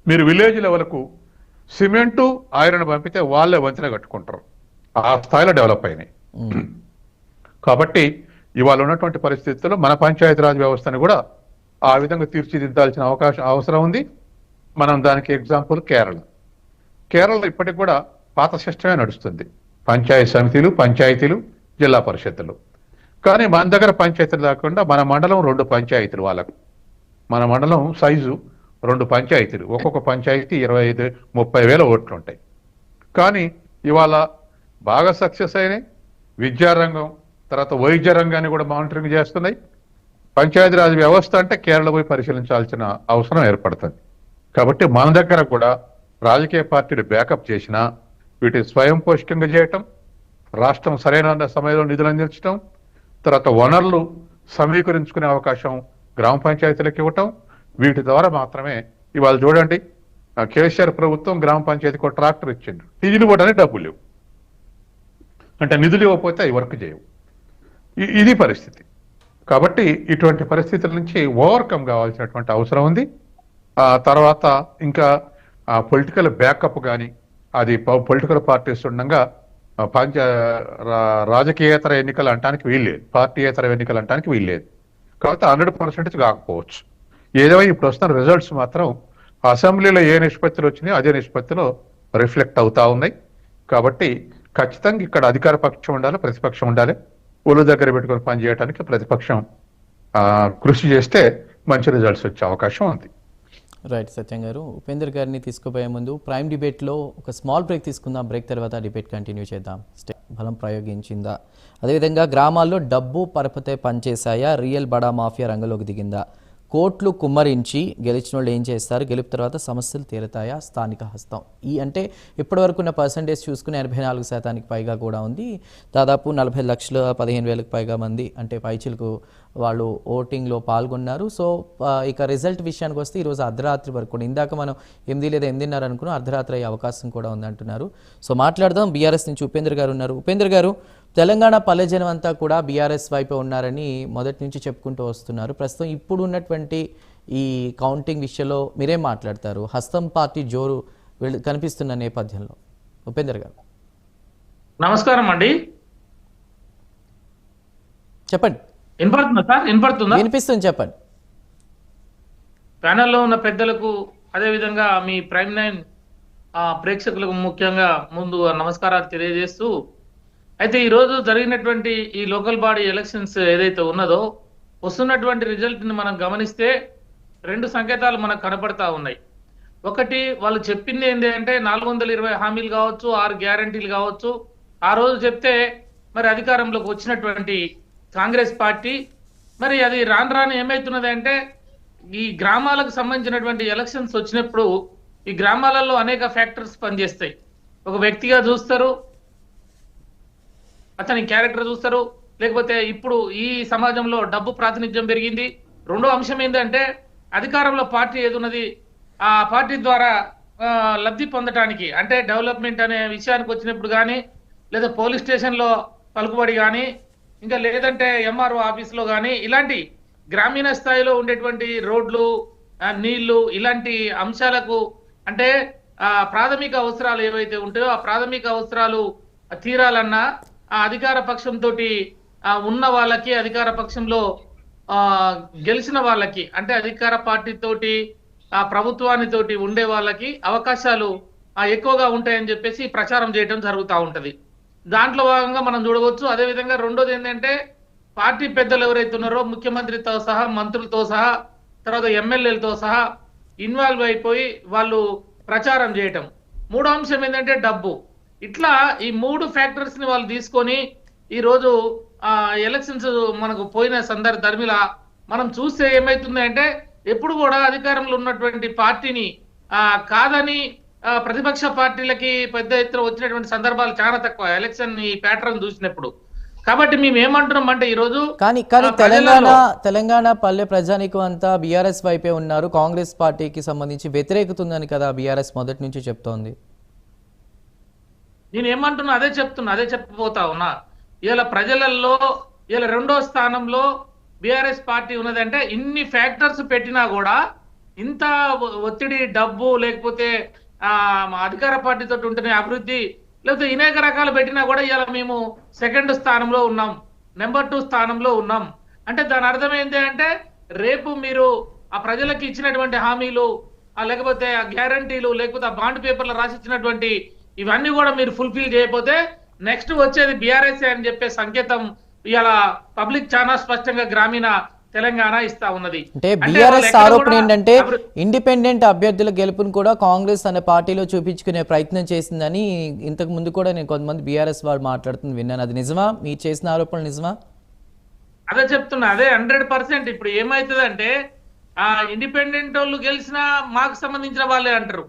మీరు విలేజ్ లెవెల్కు సిమెంటు ఐరన్ పంపితే వాళ్ళే వంతెన కట్టుకుంటారు. ఆ స్థాయిలో డెవలప్ అయినాయి. కాబట్టి ఇవాళ ఉన్నటువంటి పరిస్థితుల్లో మన పంచాయతీరాజ్ వ్యవస్థను కూడా ఆ విధంగా తీర్చిదిద్దాల్సిన అవసరం ఉంది. మనం దానికి ఎగ్జాంపుల్ కేరళ ఇప్పటికి కూడా పాత సిస్టమే నడుస్తుంది. పంచాయతీ సమితిలు, పంచాయతీలు, జిల్లా పరిషత్తులు. కానీ మన దగ్గర పంచాయతీలు కాకుండా మన మండలం 2 పంచాయతీలు. వాళ్ళకు మన మండలం సైజు 2 పంచాయతీలు, ఒక్కొక్క పంచాయతీ 25-30 వేల ఓట్లు ఉంటాయి. కానీ ఇవాళ బాగా సక్సెస్ అయినాయి. విద్యారంగం, తర్వాత వైద్య రంగాన్ని కూడా మానిటరింగ్ చేస్తున్నాయి. పంచాయతీరాజ్ వ్యవస్థ అంటే కేరళ పోయి పరిశీలించాల్సిన అవసరం ఏర్పడుతుంది. కాబట్టి మన దగ్గర కూడా రాజకీయ పార్టీలు బ్యాకప్ చేసినా వీటిని స్వయం పోషకంగా చేయటం, రాష్ట్రం సరైన సమయంలో నిధులు అందించడం, తర్వాత వనరులు సమీకరించుకునే అవకాశం గ్రామ పంచాయతీలకు ఇవ్వటం, వీటి ద్వారా మాత్రమే ఇవాళ చూడండి కేసీఆర్ ప్రభుత్వం గ్రామ పంచాయతీకి ఒక ట్రాక్టర్ ఇచ్చింది. నిధులు ఇవ్వడానికి డబ్బులు లేవు. అంటే నిధులు ఇవ్వకపోతే అవి వర్క్ చేయవు. ఇది పరిస్థితి. కాబట్టి ఇటువంటి పరిస్థితుల నుంచి ఓవర్కమ్ కావాల్సినటువంటి అవసరం ఉంది. తర్వాత ఇంకా పొలిటికల్ బ్యాకప్ కానీ, అది పొలిటికల్ పార్టీస్ ఉండగా రాజకీయేతర ఎన్నికలు అంటానికి వీల్లేదు, పార్టీయేతర ఎన్నికలు అంటానికి వీల్లేదు. కాబట్టి 100% కాకపోవచ్చు. ఏదేమైనా ఇప్పుడు వస్తున్న రిజల్ట్స్ మాత్రం అసెంబ్లీలో ఏ నిష్పత్తులు వచ్చినాయో అదే నిష్పత్తిలో రిఫ్లెక్ట్ అవుతా ఉన్నాయి. కాబట్టి ఖచ్చితంగా ఇక్కడ అధికార పక్షం ఉండాలి, ప్రతిపక్షం ఉండాలి. ఒళ్ళు దగ్గర పెట్టుకొని పనిచేయడానికి ప్రతిపక్షం కృషి చేస్తే మంచి రిజల్ట్స్ వచ్చే అవకాశం ఉంది. రైట్ సత్యం గారు, ఉపేందర్ గారిని తీసుకుపోయే ముందు ప్రైమ్ డిబేట్లో ఒక స్మాల్ బ్రేక్ తీసుకుందాం. బ్రేక్ తర్వాత డిబేట్ కంటిన్యూ చేద్దాం. బలం ప్రయోగించిందా, అదేవిధంగా గ్రామాల్లో డబ్బు పరపతే పనిచేశాయా, రియల్ బడా మాఫియా రంగంలోకి దిగిందా, కోట్లు కుమ్మరించి గెలిచిన వాళ్ళు ఏం చేస్తారు, గెలుపు తర్వాత సమస్యలు తీరుతాయా, స్థానిక హస్తం. అంటే ఇప్పటివరకు ఉన్న పర్సంటేజ్ చూసుకుని 84% పైగా కూడా ఉంది. దాదాపు 40,15,000 పైగా మంది అంటే పైచిలకు వాళ్ళు ఓటింగ్లో పాల్గొన్నారు. సో ఇక రిజల్ట్ విషయానికి వస్తే ఈరోజు అర్ధరాత్రి వరకు కూడా, ఇందాక మనం 8 లేదా 8:30 అనుకున్నాం, అర్ధరాత్రి అయ్యే అవకాశం కూడా ఉందంటున్నారు. సో మాట్లాడదాం. బీఆర్ఎస్ నుంచి ఉపేందర్ గారు ఉన్నారు. ఉపేందర్ గారు, తెలంగాణ పల్లె జనం అంతా కూడా బీఆర్ఎస్ వైపే ఉన్నారని మొదటి నుంచి చెప్పుకుంటూ వస్తున్నారు. ప్రస్తుతం ఇప్పుడు ఉన్నటువంటి ఈ కౌంటింగ్ విషయంలో మీరేం మాట్లాడతారు? హస్తం పార్టీ జోరు కనిపిస్తున్న నేపథ్యంలో ఉపేందర్ గారు. నమస్కారం అండి, చెప్పండి. వినపడుతుందా సార్? వినపడుతుందా? వినిపిస్తుంది, చెప్పండి. ప్యానెల్లో ఉన్న పెద్దలకు, అదేవిధంగా మీ ప్రైమ్ 9 ప్రేక్షకులకు ముఖ్యంగా ముందు నమస్కారాలు తెలియజేస్తూ, అయితే ఈరోజు జరిగినటువంటి ఈ లోకల్ బాడీ ఎలక్షన్స్ ఏదైతే ఉన్నదో, వస్తున్నటువంటి రిజల్ట్ని మనం గమనిస్తే 2 సంకేతాలు మనకు కనపడతా ఉన్నాయి. ఒకటి, వాళ్ళు చెప్పింది ఏంటి అంటే 420 హామీలు కావచ్చు, 6 గ్యారంటీలు కావచ్చు, ఆ రోజు చెప్తే మరి అధికారంలోకి వచ్చినటువంటి కాంగ్రెస్ పార్టీ మరి అది రాను ఏమవుతున్నది అంటే, ఈ గ్రామాలకు సంబంధించినటువంటి ఎలక్షన్స్ వచ్చినప్పుడు ఈ గ్రామాలలో అనేక ఫ్యాక్టర్స్ పనిచేస్తాయి. ఒక వ్యక్తిగా చూస్తారు, అతని క్యారెక్టర్ చూస్తారు, లేకపోతే ఇప్పుడు ఈ సమాజంలో డబ్బు ప్రాతినిధ్యం పెరిగింది. రెండో అంశం ఏంటంటే, అధికారంలో పార్టీ ఏదున్నది ఆ పార్టీ ద్వారా లబ్ధి పొందటానికి, అంటే డెవలప్మెంట్ అనే విషయానికి వచ్చినప్పుడు కానీ, లేదా పోలీస్ స్టేషన్లో పలుకుబడి కానీ, ఇంకా లేదంటే ఎంఆర్ఓ ఆఫీస్లో కానీ, ఇలాంటి గ్రామీణ స్థాయిలో ఉండేటువంటి రోడ్లు, నీళ్లు, ఇలాంటి అంశాలకు, అంటే ప్రాథమిక అవసరాలు ఏవైతే ఉంటాయో ఆ ప్రాథమిక అవసరాలు తీరాలన్నా ఆ అధికార పక్షంతో ఉన్న వాళ్ళకి, అధికార పక్షంలో గెలిచిన వాళ్ళకి, అంటే అధికార పార్టీతోటి ఆ ప్రభుత్వాన్ని తోటి ఉండే వాళ్ళకి అవకాశాలు ఎక్కువగా ఉంటాయని చెప్పేసి ప్రచారం చేయడం జరుగుతూ ఉంటది. దాంట్లో భాగంగా మనం చూడవచ్చు. అదేవిధంగా రెండోది ఏంటంటే పార్టీ పెద్దలు ఎవరైతే ఉన్నారో ముఖ్యమంత్రితో సహా, మంత్రులతో సహా, తర్వాత ఎమ్మెల్యేలతో సహా ఇన్వాల్వ్ అయిపోయి వాళ్ళు ప్రచారం చేయటం. మూడో అంశం ఏంటంటే డబ్బు. ఇట్లా ఈ 3 ఫ్యాక్టర్స్ ని వాళ్ళు తీసుకొని ఈ రోజు ఎలక్షన్స్ మనకు పోయిన ధర్మిలా మనం చూస్తే ఏమైతుంది అంటే ఎప్పుడు కూడా అధికారంలో ఉన్నటువంటి పార్టీని కాదని ప్రతిపక్ష పార్టీలకి పెద్ద ఎత్తున వచ్చినటువంటి సందర్భాలు చాలా తక్కువ ఎలక్షన్ ఈ ప్యాటర్న్ చూసినప్పుడు. కాబట్టి మేము ఏమంటున్నాం అంటే ఈ రోజు కానీ తెలంగాణ పల్లె ప్రజానికం అంతా బీఆర్ఎస్ వైపే ఉన్నారు, కాంగ్రెస్ పార్టీకి సంబంధించి వ్యతిరేకత ఉందని కదా బీఆర్ఎస్ మొదటి నుంచి చెప్తోంది. నేను ఏమంటున్నా అదే చెప్పబోతా ఉన్నా. ఇలా ప్రజలలో ఇలా 2వ స్థానంలో బీఆర్ఎస్ పార్టీ ఉన్నదంటే ఇన్ని ఫ్యాక్టర్స్ పెట్టినా కూడా ఇంత ఒత్తిడి, డబ్బు, లేకపోతే అధికార పార్టీతో ఉంటున్న అభివృద్ధి, లేకపోతే అనేక రకాలు పెట్టినా కూడా ఇలా మేము 2వ స్థానంలో ఉన్నాం, నెంబర్ 2 స్థానంలో ఉన్నాం అంటే దాని అర్థం ఏంటి అంటే రేపు మీరు ఆ ప్రజలకు ఇచ్చినటువంటి హామీలు, లేకపోతే ఆ గ్యారంటీలు, లేకపోతే ఆ బాండ్ పేపర్లు రాసిచ్చినటువంటి ఇవన్నీ కూడా మీరు ఫుల్ఫిల్ చేయకపోతే నెక్స్ట్ వచ్చేది బీఆర్ఎస్ అని చెప్పే సంకేతం ఇలా పబ్లిక్ చాలా స్పష్టంగా గ్రామీణ తెలంగాణ ఇస్తా ఉన్నది. అంటే బీఆర్ఎస్ ఆరోపణ ఏంటంటే ఇండిపెండెంట్ అభ్యర్థుల గెలుపును కూడా కాంగ్రెస్ అనే పార్టీలో చూపించుకునే ప్రయత్నం చేసిందని ఇంతకు ముందు కూడా నేను కొంతమంది బీఆర్ఎస్ వాళ్ళు మాట్లాడుతుంది విన్నాను. అది నిజమా? మీరు చేసిన ఆరోపణ నిజమా? అదే చెప్తున్నా, అదే 100%. ఇప్పుడు ఏమైతుందంటే ఇండిపెండెంట్ వాళ్ళు గెలిచినా మాకు సంబంధించిన వాళ్ళే అంటారు.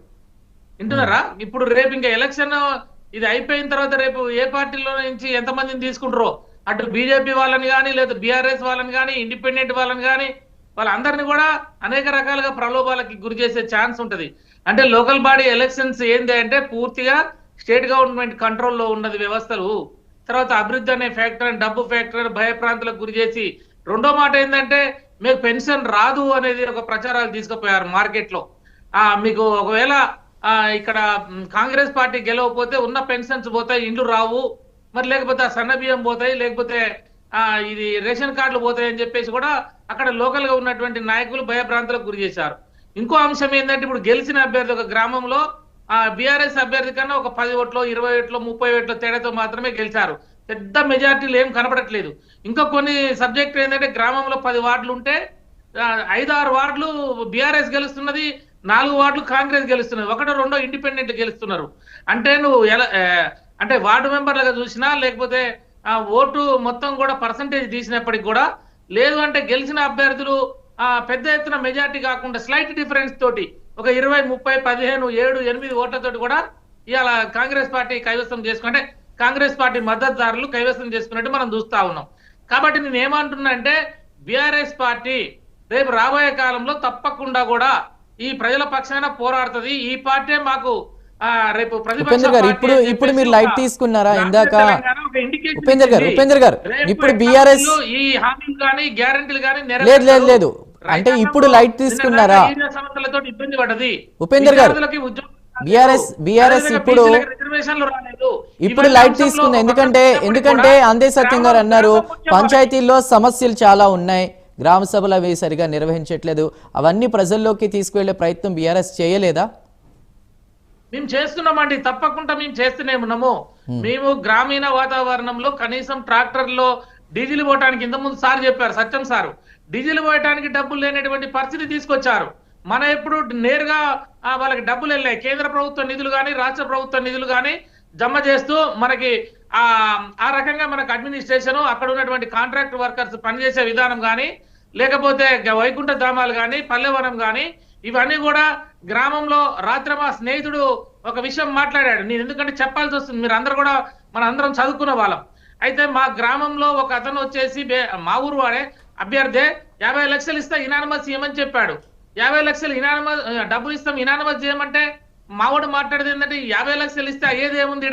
వింటున్నారా? ఇప్పుడు రేపు ఇంకా ఎలక్షన్ ఇది అయిపోయిన తర్వాత రేపు ఏ పార్టీలో నుంచి ఎంతమందిని తీసుకుంటారో అటు బీజేపీ వాళ్ళని కానీ, లేదా బీఆర్ఎస్ వాళ్ళని కానీ, ఇండిపెండెంట్ వాళ్ళని కానీ, వాళ్ళందరినీ కూడా అనేక రకాలుగా ప్రలోభాలకి గురి చేసే ఛాన్స్ ఉంటది. అంటే లోకల్ బాడీ ఎలక్షన్స్ ఏంది అంటే పూర్తిగా స్టేట్ గవర్నమెంట్ కంట్రోల్లో ఉన్నది వ్యవస్థలు. తర్వాత అభివృద్ధి అనే ఫ్యాక్టర్, డబ్బు ఫ్యాక్టర్, భయప్రాంతులకు గురి చేసి, రెండో మాట ఏంటంటే మీకు పెన్షన్ రాదు అనేది ఒక ప్రచారాలు తీసుకుపోయారు మార్కెట్ లో. మీకు ఒకవేళ ఇక్కడ కాంగ్రెస్ పార్టీ గెలవకపోతే ఉన్న పెన్షన్స్ పోతాయి, ఇండ్లు రావు, మరి లేకపోతే సన్న బియ్యం పోతాయి, లేకపోతే ఇది రేషన్ కార్డులు పోతాయి అని చెప్పేసి కూడా అక్కడ లోకల్ గా ఉన్నటువంటి నాయకులు భయభ్రాంతులకు గురి చేశారు. ఇంకో అంశం ఏంటంటే ఇప్పుడు గెలిచిన అభ్యర్థి ఒక గ్రామంలో బీఆర్ఎస్ అభ్యర్థి కన్నా ఒక 10 ఓట్లు, 20 ఓట్లు, 30 ఓట్ల తేడాతో మాత్రమే గెలిచారు. పెద్ద మెజార్టీలు ఏం కనపడట్లేదు. ఇంకా కొన్ని సబ్జెక్ట్ ఏంటంటే గ్రామంలో 10 వార్డులు ఉంటే 5-6 వార్డులు బీఆర్ఎస్ గెలుస్తున్నది, 4 వార్డులు కాంగ్రెస్ గెలుస్తున్నది, 1-2 ఇండిపెండెంట్ గెలుస్తున్నారు. అంటే నువ్వు అంటే వార్డు మెంబర్లుగా చూసినా, లేకపోతే ఓటు మొత్తం కూడా పర్సంటేజ్ తీసినప్పటికి కూడా లేదు అంటే గెలిచిన అభ్యర్థులు పెద్ద ఎత్తున మెజార్టీ కాకుండా స్లైట్ డిఫరెన్స్ తోటి ఒక 20, 30, 15, 7, 8 ఓట్లతోటి కూడా ఇవాళ కాంగ్రెస్ పార్టీ కైవసం చేసుకుంటే కాంగ్రెస్ పార్టీ మద్దతుదారులు కైవసం చేసుకున్నట్టు మనం చూస్తా ఉన్నాం. కాబట్టి నేను ఏమంటున్నా అంటే బీఆర్ఎస్ పార్టీ రేపు రాబోయే కాలంలో తప్పకుండా కూడా ఈ ప్రజల పక్షాన పోరాడుతుంది. ఈ పార్టీ మాకు రేపు ఇప్పుడు మీరు లైట్ తీసుకున్నారా ఇందాక ఉపేందర్ గారు? ఇప్పుడు బీఆర్ఎస్ ఈ హామీలు కానీ గ్యారెంటీలు కానీ లేదు అంటే ఇప్పుడు లైట్ తీసుకున్నారా సమస్యలతో ఇబ్బంది పడ్డది ఉపేందర్ గారు? బీఆర్ఎస్ ఇప్పుడు లైట్ తీసుకుంది. ఎందుకంటే అందే సత్యం గారు అన్నారు పంచాయతీల్లో సమస్యలు చాలా ఉన్నాయి, గ్రామ సభలు అవి సరిగా నిర్వహించట్లేదు, అవన్నీ ప్రజల్లోకి తీసుకువెళ్లే ప్రయత్నం బీఆర్ఎస్ చేయలేదా? మేము చేస్తున్నామండి, తప్పకుండా మేము చేస్తూనే ఉన్నాము. మేము గ్రామీణ వాతావరణంలో కనీసం ట్రాక్టర్లో డీజిల్ పోయటానికి ఇంతకుముందు సార్ చెప్పారు, సత్యం సారు, డీజిల్ పోయటానికి డబ్బులు లేనటువంటి పరిస్థితి తీసుకొచ్చారు. మన ఎప్పుడు నేరుగా వాళ్ళకి డబ్బులు వెళ్ళాయి, కేంద్ర ప్రభుత్వ నిధులు కానీ, రాష్ట్ర ప్రభుత్వ నిధులు కానీ జమ చేస్తూ మనకి ఆ రకంగా మనకు అడ్మినిస్ట్రేషన్, అక్కడ ఉన్నటువంటి కాంట్రాక్ట్ వర్కర్స్ పనిచేసే విధానం కానీ, లేకపోతే వైకుంఠ ధామాలు కానీ, పల్లెవనం కానీ, ఇవన్నీ కూడా గ్రామంలో రాత్రి మా స్నేహితుడు ఒక విషయం మాట్లాడాడు. నేను ఎందుకంటే చెప్పాల్సి వస్తుంది, మీరు అందరూ కూడా మన అందరం చదువుకున్న వాళ్ళం. అయితే మా గ్రామంలో ఒక అతను వచ్చేసి మా ఊరు వాడే అభ్యర్థి 50 లక్షలు ఇస్తా ఇనానమస్ చేయమని చెప్పాడు. 50 లక్షలు ఇనానమస్ డబ్బులు ఇస్తాం ఇనానమస్ చేయమంటే మావాడు మాట్లాడేది ఏంటంటే 50 లక్షలు ఇస్తే అయ్యేది ఏముంది,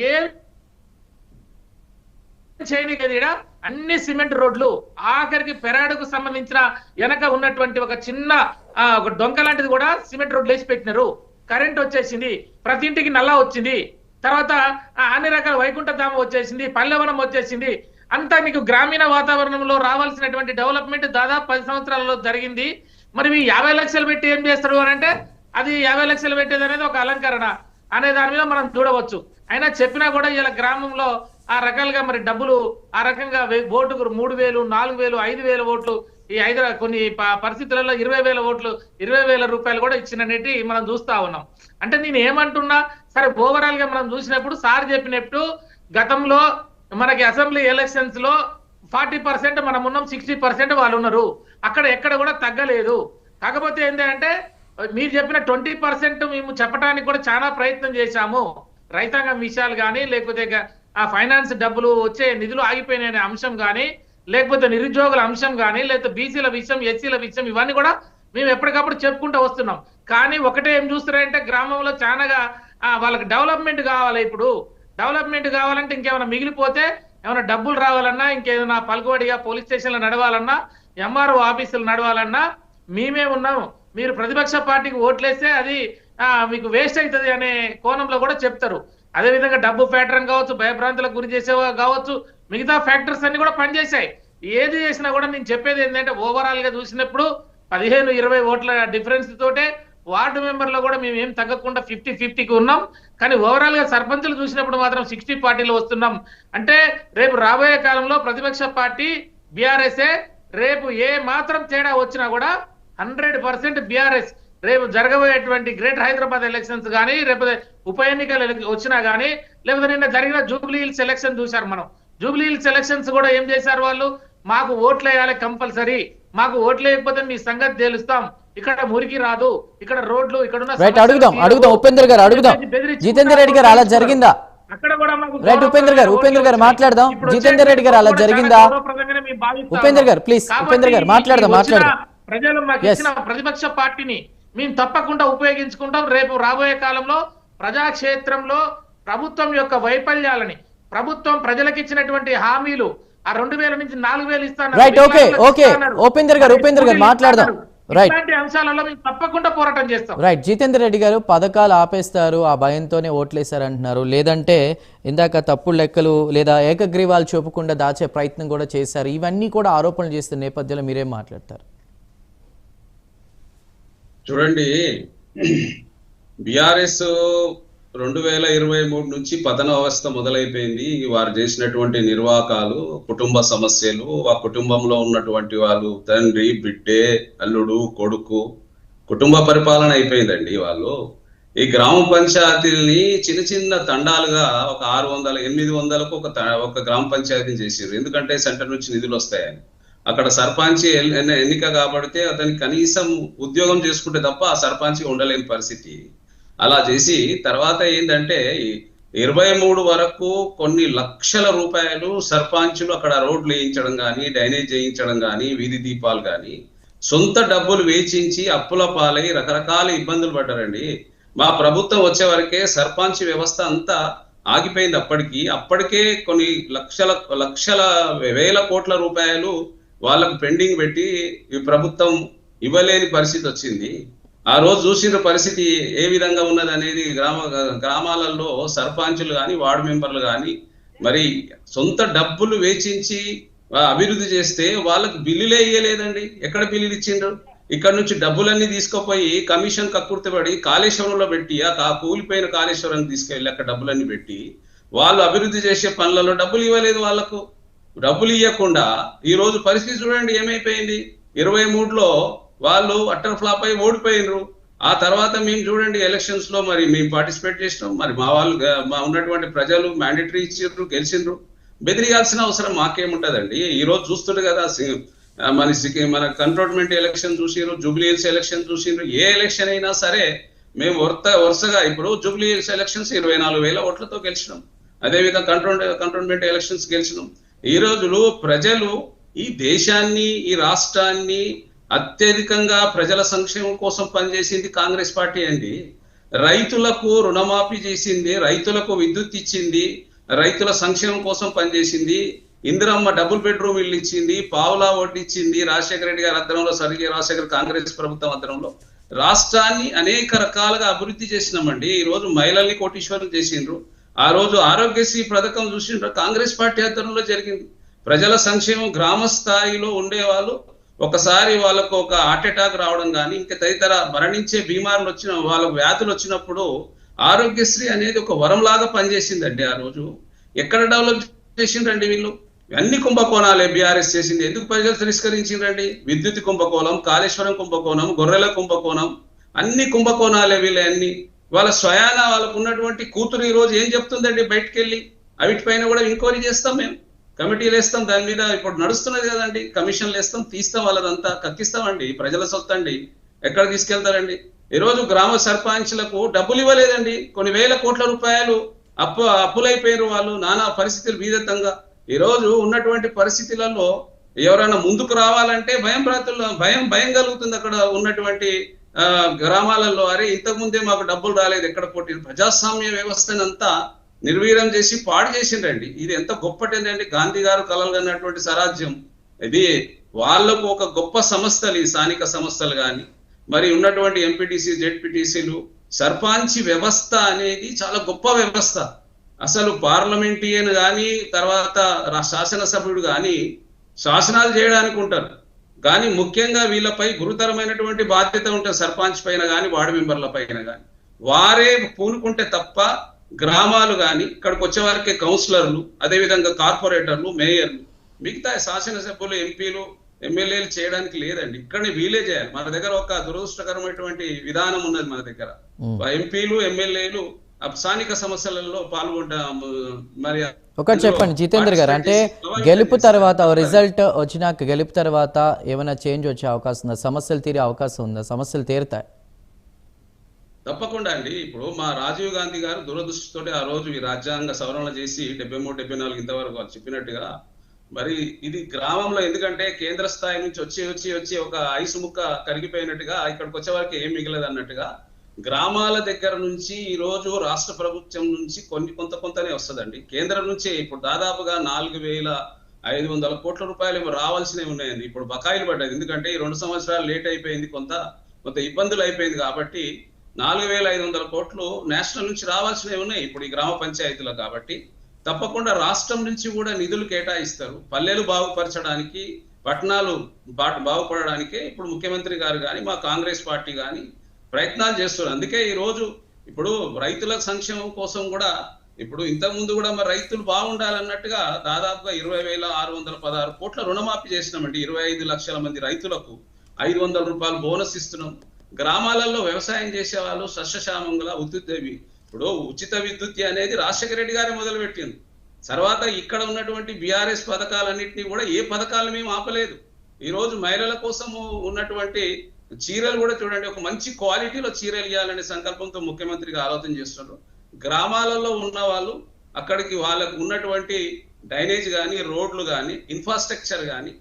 ఏ చేయని అన్ని సిమెంట్ రోడ్లు, ఆఖరికి పెరాడుకు సంబంధించిన వెనక ఉన్నటువంటి ఒక చిన్న ఒక డొంక లాంటిది కూడా సిమెంట్ రోడ్లు వేసి పెట్టినారు. కరెంట్ వచ్చేసింది, ప్రతి ఇంటికి నల్లా వచ్చింది, తర్వాత అన్ని రకాల వైకుంఠ ధామం వచ్చేసింది, పల్లెవనం వచ్చేసింది. అంతా మీకు గ్రామీణ వాతావరణంలో రావాల్సినటువంటి డెవలప్మెంట్ దాదాపు 10 సంవత్సరాలలో జరిగింది. మరి మీ 50 లక్షలు పెట్టి ఏం చేస్తారు అని అంటే అది 50 లక్షలు పెట్టేది అనేది ఒక అలంకరణ అనే దాని మీద మనం చూడవచ్చు. అయినా చెప్పినా కూడా ఇలా గ్రామంలో ఆ రకాలుగా మరి డబ్బులు ఆ రకంగా ఓటుకు 3,000, 4,000, 5,000 ఓట్లు ఈ కొన్ని పరిస్థితులలో 20,000 ఓట్లు 20,000 రూపాయలు కూడా ఇచ్చిననేటి మనం చూస్తా ఉన్నాం. అంటే నేను ఏమంటున్నా సరే ఓవరాల్ గా మనం చూసినప్పుడు సార్ చెప్పినట్టు గతంలో మనకి అసెంబ్లీ ఎలక్షన్స్ లో 40% మనం ఉన్నాం, 60% వాళ్ళు ఉన్నారు. అక్కడ ఎక్కడ కూడా తగ్గలేదు. కాకపోతే ఏంటంటే మీరు చెప్పిన 20% మేము చెప్పడానికి కూడా చాలా ప్రయత్నం చేశాము. రైతాంగం విషయాలు కానీ లేకపోతే ఆ ఫైనాన్స్ డబ్బులు వచ్చే నిధులు ఆగిపోయిన అంశం కానీ లేకపోతే నిరుద్యోగుల అంశం కానీ లేకపోతే బీసీల విషయం, ఎస్సీల విషయం ఇవన్నీ కూడా మేము ఎప్పటికప్పుడు చెప్పుకుంటూ వస్తున్నాం. కానీ ఒకటే ఏం చూస్తున్నారంటే గ్రామంలో చాలాగా వాళ్ళకి డెవలప్మెంట్ కావాలి. ఇప్పుడు డెవలప్మెంట్ కావాలంటే ఇంకేమైనా మిగిలిపోతే ఏమైనా డబ్బులు రావాలన్నా ఇంకేమైనా పలుకుబడిగా పోలీస్ స్టేషన్లు నడవాలన్నా ఎంఆర్ఓ ఆఫీసులు నడవాలన్నా మేమే ఉన్నాము. మీరు ప్రతిపక్ష పార్టీకి ఓట్లేస్తే అది మీకు వేస్ట్ అవుతుంది అనే కోణంలో కూడా చెప్తారు. అదేవిధంగా డబ్బు ప్యాటర్న్ కావచ్చు, భయభ్రాంతులకు గురి చేసేవా కావచ్చు, మిగతా ఫ్యాక్టర్స్ అన్ని కూడా పనిచేశాయి. ఏది చేసినా కూడా నేను చెప్పేది ఏంటంటే ఓవరాల్ గా చూసినప్పుడు 15-20 ఓట్ల డిఫరెన్స్ తోటే వార్డు మెంబర్లో కూడా మేము ఏం తగ్గకుండా 50-50కి ఉన్నాం. కానీ ఓవరాల్ గా సర్పంచులు చూసినప్పుడు మాత్రం 60-40లో వస్తున్నాం. అంటే రేపు రాబోయే కాలంలో ప్రతిపక్ష పార్టీ బీఆర్ఎస్ఏ రేపు ఏ మాత్రం తేడా వచ్చినా కూడా 100% బీఆర్ఎస్ రేపు జరగబోయేటువంటి గ్రేటర్ హైదరాబాద్ ఎలక్షన్స్ కానీ లేకపోతే ఉప ఎన్నికలు వచ్చినా కానీ లేకపోతే నిన్న జరిగిన జూబ్లీ హిల్స్ ఎలక్షన్ చూశారు. మనం జూబ్లీ హిల్స్ ఎలక్షన్స్ కూడా ఏం చేశారు వాళ్ళు, మాకు ఓట్లు వేయాలి కంపల్సరీ, మాకు ఓట్లు వేయకపోతే మీ సంగతి తేలుస్తాం, ఇక్కడ మురికి రాదు, ఇక్కడ రోడ్లు ఇక్కడ అడుగుదాం ఉపేంద్ర గారు, అడుగుదాం జితేందర్ రెడ్డి గారు అలా జరిగిందా? అక్కడ కూడా రైట్ ఉపేంద్ర గారు మాట్లాడదాం. జితేందర్ రెడ్డి గారు అలా జరిగిందా? ఉపేంద్ర గారు ప్లీజ్, ఉపేంద్ర గారు మాట్లాడదాం. ప్రజలు మాకు ఇచ్చిన ప్రతిపక్ష పార్టీని మేము తప్పకుండా ఉపయోగించుకుంటాం. రేపు రాబోయే కాలంలో ప్రజాక్షేత్రంలో ప్రభుత్వం యొక్క వైఫల్యాలని, ప్రభుత్వం ప్రజలకు ఇచ్చినటువంటి హామీలు ఆ 2,000 నుంచి 4,000 ఇస్తాను. రైట్ ఓకే ఉపేంద్ర గారు మాట్లాడదాం. రైట్ అంశాలలో మేము తప్పకుండా పోరాటం చేస్తాం. రైట్ జితేందర్ రెడ్డి గారు పథకాలు ఆపేస్తారు, ఆ భయంతోనే ఓట్లేశారు అంటున్నారు. లేదంటే ఇందాక తప్పుడు లెక్కలు లేదా ఏకగ్రీవాలు చూపకుండా దాచే ప్రయత్నం కూడా చేశారు. ఇవన్నీ కూడా ఆరోపణలు చేస్తున్న నేపథ్యంలో మీరేం మాట్లాడతారు? చూడండి, బీఆర్ఎస్ 2023 నుంచి పతన అవస్థ మొదలైపోయింది. వారు చేసినటువంటి నిర్వాకాలు, కుటుంబ సమస్యలు, ఆ కుటుంబంలో ఉన్నటువంటి వాళ్ళు తండ్రి, బిడ్డే, అల్లుడు, కొడుకు, కుటుంబ పరిపాలన అయిపోయిందండి. వాళ్ళు ఈ గ్రామ పంచాయతీల్ని చిన్న చిన్న తండాలుగా ఒక 600-800కు ఒక గ్రామ పంచాయతీని చేసారు. ఎందుకంటే సెంటర్ నుంచి నిధులు వస్తాయని. అక్కడ సర్పంచ్ ఎన్నిక కాబడితే అతనికి కనీసం ఉద్యోగం చేసుకుంటే తప్ప ఆ సర్పంచ్ ఉండలేని పరిస్థితి. అలా చేసి తర్వాత ఏంటంటే 23 వరకు కొన్ని లక్షల రూపాయలు సర్పంచులు అక్కడ రోడ్లు వేయించడం కానీ, డ్రైనేజ్ చేయించడం కానీ, వీధి దీపాలు కానీ సొంత డబ్బులు వేచించి అప్పుల పాలై రకరకాల ఇబ్బందులు పడ్డారండి. మా ప్రభుత్వం వచ్చే వరకే సర్పంచ్ వ్యవస్థ అంతా ఆగిపోయింది. అప్పటికే కొన్ని లక్షల వేల కోట్ల రూపాయలు వాళ్ళకు పెండింగ్ పెట్టి ఈ ప్రభుత్వం ఇవ్వలేని పరిస్థితి వచ్చింది. ఆ రోజు చూసిన పరిస్థితి ఏ విధంగా ఉన్నది అనేది గ్రామాలలో సర్పంచులు కానీ, వార్డు మెంబర్లు కానీ మరి సొంత డబ్బులు వేచించి అభివృద్ధి చేస్తే వాళ్ళకు బిల్లులే ఇయ్యలేదండి. ఎక్కడ బిల్లులు ఇచ్చిండ్రు? ఇక్కడ నుంచి డబ్బులన్నీ తీసుకుపోయి కమిషన్ కక్కుర్తిపడి కాళేశ్వరంలో పెట్టి ఆ కూలిపోయిన కాళేశ్వరాన్ని తీసుకెళ్ళి అక్కడ డబ్బులన్నీ పెట్టి వాళ్ళు అభివృద్ధి చేసే పనులలో డబ్బులు ఇవ్వలేదు. వాళ్ళకు డబ్బులు ఇవ్వకుండా ఈ రోజు పరిస్థితి చూడండి ఏమైపోయింది. 23లో వాళ్ళు అట్టర్ ఫ్లాప్ అయి ఓడిపోయినరు. ఆ తర్వాత మేము చూడండి ఎలక్షన్స్ లో మరి మేము పార్టిసిపేట్ చేసినాం. మరి మా ఉన్నటువంటి ప్రజలు మ్యాండేటరీ ఇచ్చిండ్రు, గెలిచిండ్రు. బెదిరియాల్సిన అవసరం మాకేముంటదండి. ఈ రోజు చూస్తుండే కదా మన కంటోన్మెంట్ ఎలక్షన్ చూసిరు, జూబ్లీ హిల్స్ ఎలక్షన్ చూసిరు. ఏ ఎలక్షన్ అయినా సరే మేము వరుసగా ఇప్పుడు జూబ్లీ హిల్స్ ఎలక్షన్స్ 24,000 ఓట్లతో గెలిచినాం. అదేవిధంగా కంటోన్మెంట్ ఎలక్షన్స్ గెలిచినాం. ఈ రోజులు ప్రజలు ఈ దేశాన్ని, ఈ రాష్ట్రాన్ని అత్యధికంగా ప్రజల సంక్షేమం కోసం పనిచేసింది కాంగ్రెస్ పార్టీ అండి. రైతులకు రుణమాఫీ చేసింది, రైతులకు విద్యుత్ ఇచ్చింది, రైతుల సంక్షేమం కోసం పనిచేసింది, ఇందిరమ్మ డబుల్ బెడ్రూమ్ ఇల్లు ఇచ్చింది, పావులా వడ్డీ ఇచ్చింది. రాజశేఖర రెడ్డి గారి అధ్వర్యంలో, స్వర్గీయ రాజశేఖర కాంగ్రెస్ ప్రభుత్వం అధ్వర్యంలో రాష్ట్రాన్ని అనేక రకాలుగా అభివృద్ధి చేసినామండి. ఈ రోజు మహిళల్ని కోటీశ్వరులు చేసిండ్రు. ఆ రోజు ఆరోగ్యశ్రీ పథకం చూసిండ్రు, కాంగ్రెస్ పార్టీ ఆధ్వర్యంలో జరిగింది. ప్రజల సంక్షేమం గ్రామ స్థాయిలో ఉండేవాళ్ళు ఒకసారి వాళ్ళకు ఒక హార్ట్ అటాక్ రావడం కానీ ఇంకా తదితర మరణించే బీమారులు వచ్చిన వాళ్ళకు వ్యాధులు వచ్చినప్పుడు ఆరోగ్యశ్రీ అనేది ఒక వరంలాగా పనిచేసిందండి ఆ రోజు. ఎక్కడ డెవలప్ చేసిండ్రండి వీళ్ళు? అన్ని కుంభకోణాలే బీఆర్ఎస్ చేసింది. ఎందుకు ప్రజలు తిరస్కరించిండ్రండి? విద్యుత్ కుంభకోణం, కాళేశ్వరం కుంభకోణం, గొర్రెల కుంభకోణం, అన్ని కుంభకోణాలే వీళ్ళే అన్ని. వాళ్ళ స్వయాన వాళ్ళకు ఉన్నటువంటి కూతురు ఈ రోజు ఏం చెప్తుందండి బయటకు వెళ్ళి? వీటిపైన కూడా ఎంక్వైరీ చేస్తాం, మేము కమిటీలు వేస్తాం, దాని మీద ఇప్పుడు నడుస్తున్నది కదండి, కమిషన్లు వేస్తాం, తీస్తాం, వాళ్ళదంతా కక్కిస్తామండి. ప్రజల సొత్తు అండి, ఎక్కడ తీసుకెళ్తారండి? ఈ రోజు గ్రామ సర్పంచ్లకు డబ్బులు ఇవ్వలేదండి, కొన్ని వేల కోట్ల రూపాయలు అప్పులైపోయారు వాళ్ళు, నానా పరిస్థితులు బీదత్తంగా. ఈ రోజు ఉన్నటువంటి పరిస్థితులలో ఎవరైనా ముందుకు రావాలంటే భయం కలుగుతుంది అక్కడ ఉన్నటువంటి గ్రామాలలో. అరే ఇంతకు ముందే మాకు డబ్బులు రాలేదు, ఎక్కడ పోటీ? ప్రజాస్వామ్య వ్యవస్థనంతా నిర్వీర్యం చేసి పాడు చేసిండ్రండి. ఇది ఎంత గొప్పటేనండి, గాంధీ గారు కలలు కన్నటువంటి స్వరాజ్యం ఇది. వాళ్లకు ఒక గొప్ప సంస్థలు, ఈ స్థానిక సంస్థలు కానీ మరి ఉన్నటువంటి ఎంపీటీసీ, జెడ్పీటీసీలు, సర్పంచ్ వ్యవస్థ అనేది చాలా గొప్ప వ్యవస్థ. అసలు పార్లమెంటేరియన్ కానీ తర్వాత శాసనసభ్యుడు కానీ శాసనాలు చేయడానికి ఉంటారు, కానీ ముఖ్యంగా వీళ్ళపై గురుతరమైనటువంటి బాధ్యత ఉంటుంది. సర్పంచ్ పైన కానీ వార్డు మెంబర్ల పైన కానీ వారే పూనుకుంటే తప్ప గ్రామాలు కానీ ఇక్కడికి వచ్చే వారికి కౌన్సిలర్లు, అదేవిధంగా కార్పొరేటర్లు, మేయర్లు, మిగతా శాసనసభ్యులు, ఎంపీలు, ఎమ్మెల్యేలు చేయడానికి లేదండి. ఇక్కడనే వీలే చేయాలి. మన దగ్గర ఒక దురదృష్టకరమైనటువంటి విధానం ఉన్నది. మన దగ్గర ఎంపీలు, ఎమ్మెల్యేలు స్థానిక సమస్యలలో పాల్గొంటా. మరి ఒకటి చెప్పండి జితేందర్ గారు, అంటే గెలుపు తర్వాత రిజల్ట్ వచ్చినాక గెలుపు తర్వాత ఏమైనా చేంజ్ వచ్చే అవకాశం ఉందా? సమస్యలు తీరే అవకాశం ఉందా? సమస్యలు తీరుతాయి? తప్పకుండా అండి. ఇప్పుడు మా రాజీవ్ గాంధీ గారు దురదృష్టితోటి ఆ రోజు ఈ రాజ్యాంగ సవరణ చేసి 73, 74 ఇంతవరకు వాళ్ళు చెప్పినట్టుగా మరి ఇది గ్రామంలో, ఎందుకంటే కేంద్ర స్థాయి నుంచి వచ్చి ఒక ఐసు ముక్క కరిగిపోయినట్టుగా ఇక్కడికి వచ్చే వరకు ఏం మిగలదు అన్నట్టుగా గ్రామాల దగ్గర నుంచి ఈ రోజు రాష్ట్ర ప్రభుత్వం నుంచి కొంతనే వస్తుందండి. కేంద్రం నుంచి ఇప్పుడు దాదాపుగా 4,500 కోట్ల రూపాయలు ఏమో రావాల్సినవి ఉన్నాయండి. ఇప్పుడు బకాయిలు పడ్డది, ఎందుకంటే ఈ 2 సంవత్సరాలు లేట్ అయిపోయింది, కొంత ఇబ్బందులు అయిపోయింది కాబట్టి 4,500 కోట్లు నేషనల్ నుంచి రావాల్సినవి ఉన్నాయి ఇప్పుడు ఈ గ్రామ పంచాయతీలో. కాబట్టి తప్పకుండా రాష్ట్రం నుంచి కూడా నిధులు కేటాయిస్తారు. పల్లెలు బాగుపరచడానికి, పట్టణాలు బాగుపడడానికే ఇప్పుడు ముఖ్యమంత్రి గారు కానీ మా కాంగ్రెస్ పార్టీ కానీ ప్రయత్నాలు చేస్తున్నారు. అందుకే ఈ రోజు ఇప్పుడు రైతుల సంక్షేమం కోసం కూడా ఇప్పుడు ఇంతకుముందు కూడా మరి రైతులు బాగుండాలన్నట్టుగా దాదాపుగా 20,616 కోట్ల రుణమాఫీ చేసినామండి. 25 లక్షల మంది రైతులకు 500 రూపాయలు బోనస్ ఇస్తున్నాం. గ్రామాలలో వ్యవసాయం చేసే వాళ్ళు సస్యశ్యామంగా ఇప్పుడు ఉచిత విద్యుత్ అనేది రాజశేఖర రెడ్డి గారే మొదలుపెట్టింది. తర్వాత ఇక్కడ ఉన్నటువంటి బీఆర్ఎస్ పథకాలన్నింటినీ కూడా ఏ పథకాలను మేము ఆపలేదు. ఈ రోజు మహిళల కోసము ఉన్నటువంటి చీరలు కూడా చూడండి, ఒక మంచి క్వాలిటీలో చీరలు ఇవ్వాలనే సంకల్పంతో ముఖ్యమంత్రిగా ఆలోచన చేస్తున్నారు. గ్రామాలలో ఉన్న వాళ్ళు అక్కడికి వాళ్ళకు ఉన్నటువంటి డ్రైనేజ్ కానీ, రోడ్లు కానీ, ఇన్ఫ్రాస్ట్రక్చర్ కానీ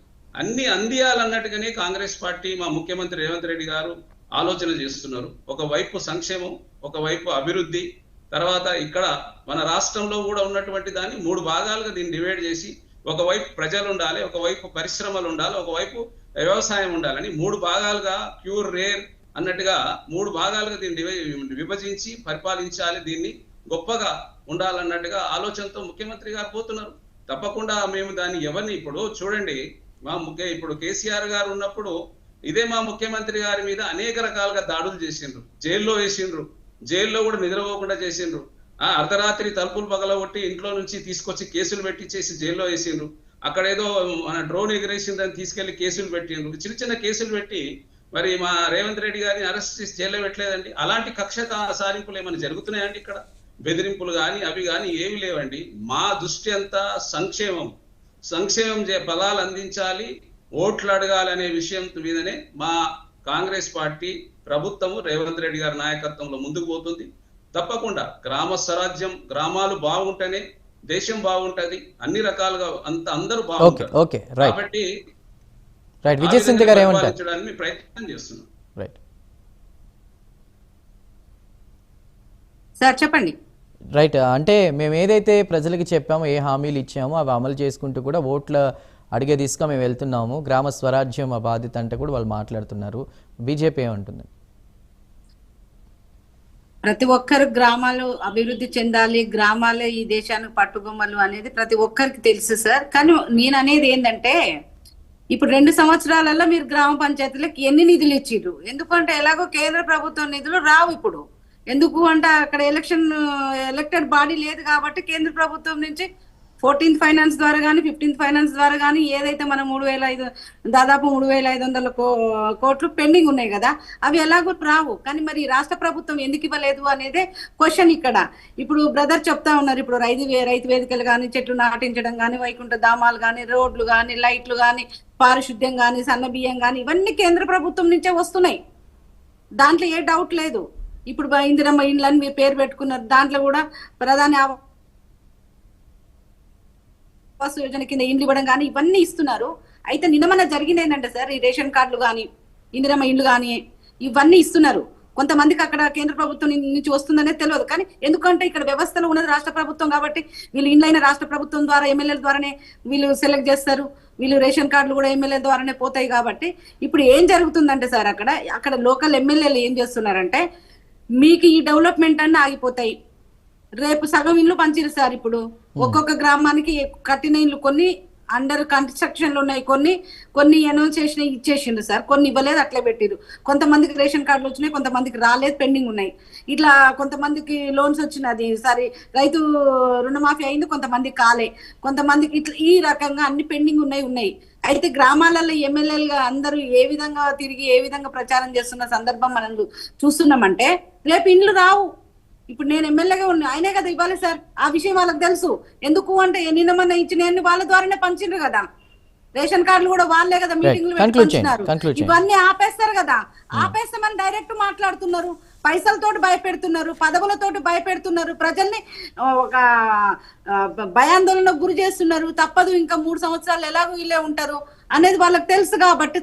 అన్ని అందియాలన్నట్టుగానే కాంగ్రెస్ పార్టీ, మా ముఖ్యమంత్రి రేవంత్ రెడ్డి గారు ఆలోచన చేస్తున్నారు. ఒకవైపు సంక్షేమం, ఒకవైపు అభివృద్ధి, తర్వాత ఇక్కడ మన రాష్ట్రంలో కూడా ఉన్నటువంటి దాన్ని 3 భాగాలుగా దీన్ని డివైడ్ చేసి ఒకవైపు ప్రజలు ఉండాలి, ఒకవైపు పరిశ్రమలు ఉండాలి, ఒకవైపు వ్యవసాయం ఉండాలని 3 భాగాలుగా క్యూర్ రేర్ అన్నట్టుగా 3 భాగాలుగా దీన్ని విభజించి పరిపాలించాలి, దీన్ని గొప్పగా ఉండాలన్నట్టుగా ఆలోచనతో ముఖ్యమంత్రి గారు పోతున్నారు. తప్పకుండా మేము దాన్ని ఎవరిని ఇప్పుడు చూడండి, ఇప్పుడు కేసీఆర్ గారు ఉన్నప్పుడు ఇదే మా ముఖ్యమంత్రి గారి మీద అనేక రకాలుగా దాడులు చేసిండ్రు, జైల్లో వేసిండ్రు, జైల్లో కూడా నిద్రపోకుండా చేసిండ్రు. అర్ధరాత్రి తలుపులు పగలగొట్టి ఇంట్లో నుంచి తీసుకొచ్చి కేసులు పెట్టించేసి జైల్లో వేసిండ్రు. అక్కడేదో మన డ్రోన్ ఎగిరేసిందని తీసుకెళ్లి కేసులు పెట్టిండ్రు, చిన్న కేసులు పెట్టి మరి మా రేవంత్ రెడ్డి గారిని అరెస్ట్ చేసి జైల్లో పెట్టలేదండి. అలాంటి కక్ష సారింపులు ఏమైనా జరుగుతున్నాయండి? ఇక్కడ బెదిరింపులు కానీ అవి కానీ ఏమి లేవండి. మా దృష్టి అంతా సంక్షేమం ఫలాలు అందించాలి, ఓట్లు అడగాలి అనే విషయం మీదనే మా కాంగ్రెస్ పార్టీ ప్రభుత్వము రేవంత్ రెడ్డి గారి నాయకత్వంలో ముందుకు పోతుంది. తప్పకుండా గ్రామ స్వరాజ్యం, గ్రామాలు బాగుంటేనే దేశం బాగుంటది, అన్ని రకాలుగా అందరూ బాగుంటారు. కాబట్టి విజయసింధి గారు ఏమంటారు? ప్రయత్నం చేస్తున్నాం. సార్ చెప్పండి. రైట్, అంటే మేము ఏదైతే ప్రజలకి చెప్పామో, ఏ హామీలు ఇచ్చామో అవి అమలు చేసుకుంటూ కూడా ఓట్ల అడిగే తీసుకు మేము వెళ్తున్నాము. గ్రామ స్వరాజ్యం మా బాధ్యత అంటే కూడా వాళ్ళు మాట్లాడుతున్నారు. బీజేపీ ఏమంటుంది? ప్రతి ఒక్కరు గ్రామాలు అభివృద్ధి చెందాలి, గ్రామాలే ఈ దేశానికి పట్టుబొమ్మలు అనేది ప్రతి ఒక్కరికి తెలుసు సార్. కానీ నేను అనేది ఏంటంటే ఇప్పుడు 2 సంవత్సరాలలో మీరు గ్రామ పంచాయతీలకు ఎన్ని నిధులు ఇచ్చిర్రు? ఎందుకంటే ఎలాగో కేంద్ర ప్రభుత్వం నిధులు రావు ఇప్పుడు. ఎందుకు అంటే అక్కడ ఎలక్టెడ్ బాడీ లేదు కాబట్టి కేంద్ర ప్రభుత్వం నుంచి 14th ఫైనాన్స్ ద్వారా కానీ 15th ఫైనాన్స్ ద్వారా కానీ ఏదైతే మనం 3,500 దాదాపు 3,500 కోట్లు పెండింగ్ ఉన్నాయి కదా, అవి ఎలాగో రావు. కానీ మరి రాష్ట్ర ప్రభుత్వం ఎందుకు ఇవ్వలేదు అనేదే క్వశ్చన్ ఇక్కడ. ఇప్పుడు బ్రదర్ చెప్తా ఉన్నారు, ఇప్పుడు రైతు వేదికలు కానీ, చెట్లు నాటించడం కానీ, వైకుంఠ ధామాలు కానీ, రోడ్లు కానీ, లైట్లు కానీ, పారిశుద్ధ్యం కానీ, సన్న బియ్యం కానీ, ఇవన్నీ కేంద్ర ప్రభుత్వం నుంచే వస్తున్నాయి. దాంట్లో ఏ డౌట్ లేదు. ఇప్పుడు ఇందిరమ్మ ఇండ్లని మీరు పేరు పెట్టుకున్నారు, దాంట్లో కూడా ప్రధాని ఆవాస్ యోజన కింద ఇండ్లు ఇవ్వడం కానీ ఇవన్నీ ఇస్తున్నారు. అయితే నిన్న మన జరిగింది ఏంటంటే సార్, ఈ రేషన్ కార్డులు కానీ, ఇందిరమ్మ ఇండ్లు కానీ ఇవన్నీ ఇస్తున్నారు. కొంతమందికి అక్కడ కేంద్ర ప్రభుత్వం నుంచి వస్తుందనే తెలియదు. కానీ ఎందుకంటే ఇక్కడ వ్యవస్థలో ఉన్నది రాష్ట్ర ప్రభుత్వం కాబట్టి వీళ్ళు ఇండ్లైన రాష్ట్ర ప్రభుత్వం ద్వారా ఎమ్మెల్యేల ద్వారానే వీళ్ళు సెలెక్ట్ చేస్తారు. వీళ్ళు రేషన్ కార్డులు కూడా ఎమ్మెల్యేల ద్వారానే పోతాయి. కాబట్టి ఇప్పుడు ఏం జరుగుతుందంటే సార్, అక్కడ లోకల్ ఎమ్మెల్యేలు ఏం చేస్తున్నారంటే, మీకు ఈ డెవలప్మెంట్ అన్నీ ఆగిపోతాయి, రేపు సగం ఇల్లు పంచిరు సార్. ఇప్పుడు ఒక్కొక్క గ్రామానికి కట్టిన ఇల్లు కొన్ని అండర్ కన్స్ట్రక్షన్ లో ఉన్నాయి, కొన్ని అనౌన్స్ చేసిన ఇచ్చేసిండు సార్, కొన్ని ఇవ్వలేదు, అట్లే పెట్టిరు. కొంతమందికి రేషన్ కార్డులు వచ్చినాయి, కొంతమందికి రాలేదు, పెండింగ్ ఉన్నాయి. ఇట్లా కొంతమందికి లోన్స్ వచ్చినది సారీ రైతు రుణమాఫీ అయింది, కొంతమందికి కాలే, కొంతమందికి ఇట్లా ఈ రకంగా అన్ని పెండింగ్ ఉన్నాయి. అయితే గ్రామాలలో ఎమ్మెల్యేలుగా అందరూ ఏ విధంగా తిరిగి ఏ విధంగా ప్రచారం చేస్తున్న సందర్భం మనం చూస్తున్నామంటే, రేపు ఇండ్లు రావు. ఇప్పుడు నేను ఎమ్మెల్యేగా ఉన్నా, ఆయనే కదా ఇవ్వాలి సార్, ఆ విషయం వాళ్ళకి తెలుసు. ఎందుకు అంటే నిన్న మొన్న ఇచ్చినవన్నీ వాళ్ళ ద్వారానే పంచిండ్రు కదా, రేషన్ కార్డులు కూడా వాళ్ళే కదా మీటింగ్లు పంచినారు. ఇవన్నీ ఆపేస్తారు కదా, ఆపేస్తామని డైరెక్ట్ మాట్లాడుతున్నారు, పైసలతోటి భయపెడుతున్నారు, పదవులతోటి భయపెడుతున్నారు, ప్రజల్ని ఒక భయాందోళనకు గురి చేస్తున్నారు. తప్పదు, ఇంకా 3 సంవత్సరాలు ఎలాగో వీళ్ళే ఉంటారు అనేది వాళ్ళకి తెలుసు. కాబట్టి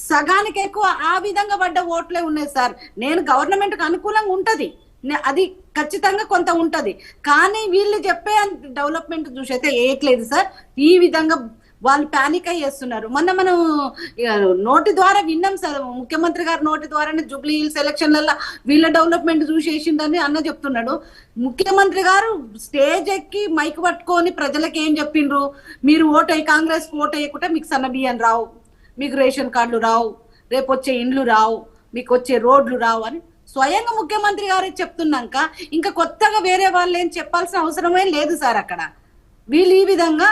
సగానికి ఎక్కువ ఆ విధంగా పడ్డ ఓట్లే ఉన్నాయి సార్. నేను గవర్నమెంట్ కు అనుకూలంగా ఉంటది, అది ఖచ్చితంగా కొంత ఉంటది, కానీ వీళ్ళు చెప్పే డెవలప్మెంట్ చూసి అయితే ఏయట్లేదు సార్. ఈ విధంగా వాళ్ళు పానిక్ అయ్యేస్తున్నారు. మొన్న మనం నోటి ద్వారా విన్నాం సార్, ముఖ్యమంత్రి గారు నోటి ద్వారానే జూబ్లీ హిల్స్ ఎలక్షన్లలో వీళ్ళ డెవలప్మెంట్ చూసేసిందని అన్న చెప్తున్నాడు. ముఖ్యమంత్రి గారు స్టేజ్ ఎక్కి మైక్ పట్టుకొని ప్రజలకు ఏం చెప్పిండ్రు, మీరు కాంగ్రెస్ కు ఓటు వేయకుంటే మీకు సన్న బియ్యం రావు, మీకు రేషన్ కార్డులు రావు, రేపు వచ్చే ఇండ్లు రావు, మీకు వచ్చే రోడ్లు రావు అని స్వయంగా ముఖ్యమంత్రి గారు చెప్తున్నాక ఇంకా కొత్తగా వేరే వాళ్ళు ఏం చెప్పాల్సిన అవసరమే లేదు సార్. అక్కడ వీళ్ళు ఈ విధంగా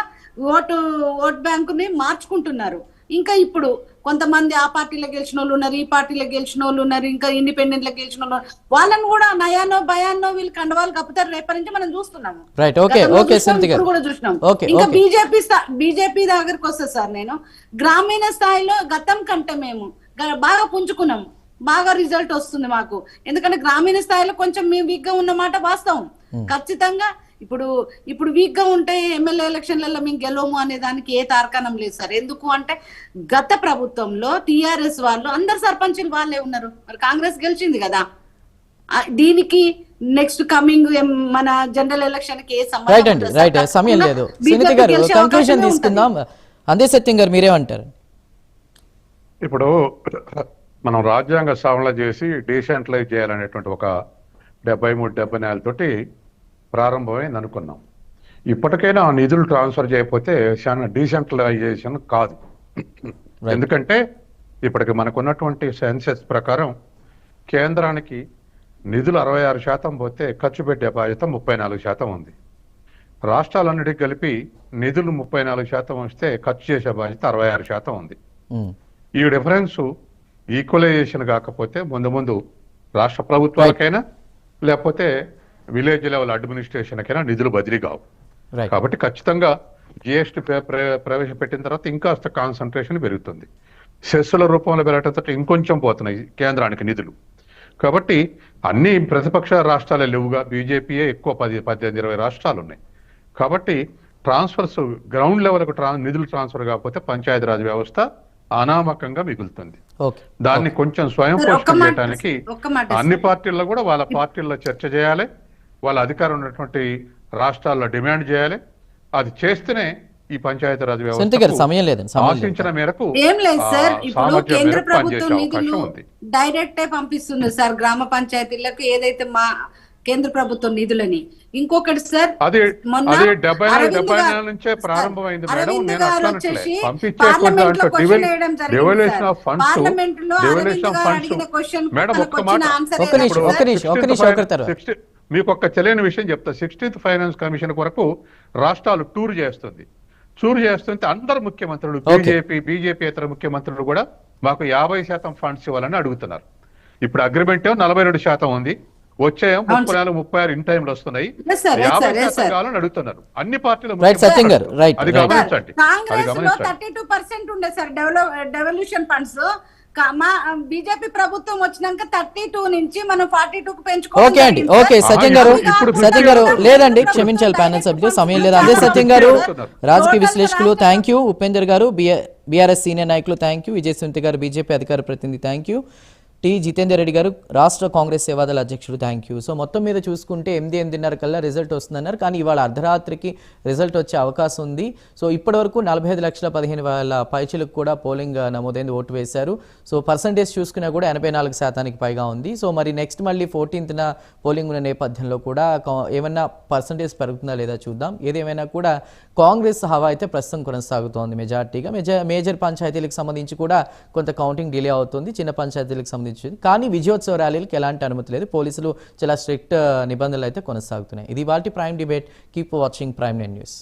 ఓట్ బ్యాంకుని మార్చుకుంటున్నారు. ఇంకా ఇప్పుడు కొంతమంది ఆ పార్టీలో గెలిచిన వాళ్ళు ఉన్నారు, ఈ పార్టీలో గెలిచిన వాళ్ళు ఉన్నారు, ఇంకా ఇండిపెండెంట్ లో గెలిచిన వాళ్ళు, వాళ్ళని కూడా నయానో భయాన్నో వీళ్ళు కండవాళ్ళు కప్పుతారు రేపటి నుంచి మనం చూస్తున్నాము. కూడా చూసినాం. ఇంకా బీజేపీ దగ్గరకు వస్తుంది సార్. నేను గ్రామీణ స్థాయిలో గతం కంటే మేము బాగా పుంజుకున్నాము, బాగా రిజల్ట్ వస్తుంది మాకు. ఎందుకంటే గ్రామీణ స్థాయిలో కొంచెం మేము వీక్ గా ఉన్నమాట వాస్తవం. ఖచ్చితంగా ఇప్పుడు వీక్ గా ఉంటే ఎమ్మెల్యే ఎలక్షన్లలో మేము గెలవము అనే దానికి ఏ తార్కాణం లేదు సార్. ఎందుకు అంటే గత ప్రభుత్వంలో టిఆర్ఎస్ వాళ్ళు అందరు సర్పంచులు వాళ్ళే ఉన్నారు, మరి కాంగ్రెస్ గెలిచింది కదా. దీనికి నెక్స్ట్ కమింగ్ మన జనరల్ ఎలక్షన్ కి ఏ సమయం లేదు. కన్క్లూజన్ తీసుకుందాం. అందే సత్యం గారు మీరేమంటారు? ఇప్పుడు మనం రాజ్యాంగ సవరణ చేసి డీసెంట్రలైజ్ చేయాలనేటువంటి ఒక 73-74 తోటి ప్రారంభమైంది అనుకున్నాం. ఇప్పటికైనా ఆ నిధులు ట్రాన్స్ఫర్ చేయకపోతే డీసెంట్రలైజేషన్ కాదు. ఎందుకంటే ఇప్పటికి మనకున్నటువంటి సెన్సెస్ ప్రకారం కేంద్రానికి నిధులు 66% పోతే ఖర్చు పెట్టే బాధ్యత 34% ఉంది. రాష్ట్రాలన్నిటికీ కలిపి నిధులు 34% వస్తే ఖర్చు చేసే బాధ్యత 66% ఉంది. ఈ డిఫరెన్స్ ఈక్వలైజేషన్ కాకపోతే ముందు రాష్ట్ర ప్రభుత్వాలకైనా లేకపోతే విలేజ్ లెవెల్ అడ్మినిస్ట్రేషన్కైనా నిధులు బదిలీ కావు. కాబట్టి ఖచ్చితంగా జిఎస్టీ ప్రవేశపెట్టిన తర్వాత ఇంకాస్త కాన్సన్ట్రేషన్ పెరుగుతుంది. సెస్సుల రూపంలో పెరగడంతో ఇంకొంచెం పోతున్నాయి కేంద్రానికి నిధులు. కాబట్టి అన్ని ప్రతిపక్ష రాష్ట్రాలే లేవుగా, బీజేపీయే ఎక్కువ 18-20 రాష్ట్రాలు ఉన్నాయి. కాబట్టి ట్రాన్స్ఫర్స్ గ్రౌండ్ లెవెల్కు నిధులు ట్రాన్స్ఫర్ కాకపోతే పంచాయతీరాజ్ వ్యవస్థ అనామకంగా మిగులుతుంది. దాన్ని కొంచెం స్వయం పోషణ చేయడానికి అన్ని పార్టీల్లో కూడా వాళ్ళ పార్టీల్లో చర్చ చేయాలి, వాళ్ళ అధికారం ఉన్నటువంటి రాష్ట్రాల్లో డిమాండ్ చేయాలి. అది చేస్తేనే ఈ పంచాయతీరాజ్ వ్యవస్థ ఆశించిన మేరకు ఏం లేదు సార్. ఇప్పుడు కేంద్ర ప్రభుత్వం నిధులు డైరెక్ట్ పంపిస్తుంది సార్ గ్రామ పంచాయతీలకు. ఏదైతే కేంద్ర ప్రభుత్వం నిధులని. ఇంకొకటి సార్, అది మొన్న అది 74 అరవింద్ 74 గారు- నుంచే ప్రారంభమైంది మేడం. అరవింద్ నేను గారు అట్లా వచ్చేసి పంపించే పార్లమెంట్ లో క్వశ్చన్ డివల్యూషన్ వేయడం జరిగింది devolution sir. Of funds parliament లో అరవింద్ డివల్యూషన్ ఆఫ్ గారు ఫండ్స్ అడిగిన క్వశ్చన్ మేడం తనకు ఒక్క వచ్చిన మాట ఆన్సర్ ఒక్క నిమిషం, ఏదంటే ఒక్క నిమిషం, ఒక్క నిమిషం, ఒకరి తర్వాత. మీకు ఒక్క తెలియని విషయం చెప్తా. 16th ఫైనాన్స్ కమిషన్ కొరకు రాష్ట్రాలు టూర్ చేస్తుంటే అందరు ముఖ్యమంత్రులు బీజేపీ ఇతర ముఖ్యమంత్రులు కూడా మాకు 50% ఫండ్స్ ఇవ్వాలని అడుగుతున్నారు. ఇప్పుడు అగ్రిమెంట్ 42% ఉంది, వచ్చాయో 34 ఇన్ టైంలు వస్తున్నాయి. Yes, sir. Yes, sir. Yes, 50% sir. కావాలని అడుగుతున్నారు అన్ని పార్టీల Right, సత్యం గారు. Right, అది right. గమనించండి, అది కాంగ్రెస్ లో గమనించండి. 32% ఉండే సార్ డెవల్యూషన్ ఫండ్స్. మా బీజేపీ ప్రభుత్వం వచ్చినాక 32 నుంచి మనం 42 కు పెంచుకోవాలి. ఓకే అండి, ఓకే సత్యం గారు, ఇప్పుడు సత్యం గారు లేదండి, క్షమించాలి ప్యానెల్ సభ్యులు, సమయం లేదు. అదే సత్యం గారు, రాజకీయ విశ్లేషకులు థ్యాంక్ యూ, ఉపేందర్ గారు బీఆర్ఎస్ సీనియర్ నాయకులు థ్యాంక్ యూ, విజయసుంతి గారు బీజేపీ అధికార ప్రతినిధి thank you, T Jitender Reddy గారు రాష్ట్ర కాంగ్రెస్ సేవాదళ అధ్యక్షుడు థ్యాంక్ యూ. సో మొత్తం మీద చూసుకుంటే 8-8:30 కల్లా రిజల్ట్ వస్తుందన్నారు, కానీ ఇవాళ అర్ధరాత్రికి రిజల్ట్ వచ్చే అవకాశం ఉంది. సో ఇప్పటివరకు 45,15,000 పైచలకు కూడా పోలింగ్ నమోదైంది, ఓటు వేశారు. సో పర్సంటేజ్ చూసుకున్నా కూడా 84% పైగా ఉంది. సో మరి నెక్స్ట్ మళ్ళీ 14th పోలింగ్ ఉన్న నేపథ్యంలో కూడా ఏమన్నా పర్సంటేజ్ పెరుగుతుందా లేదా చూద్దాం. ఏదేమైనా కూడా కాంగ్రెస్ హవా అయితే ప్రస్తుతం కొనసాగుతోంది మెజార్టీగా. మేజర్ పంచాయతీలకు సంబంధించి కూడా కొంత కౌంటింగ్ డిలే అవుతుంది, చిన్న పంచాయతీలకు సంబంధించి. కానీ విజయోత్సవ ర్యాలీలకు ఎలాంటి అనుమతి లేదు, పోలీసులు చాలా స్ట్రిక్ట్ నిబంధనలు అయితే కొనసాగుతున్నాయి. ఇది వాటి prime debate. Keep watching prime 9 news.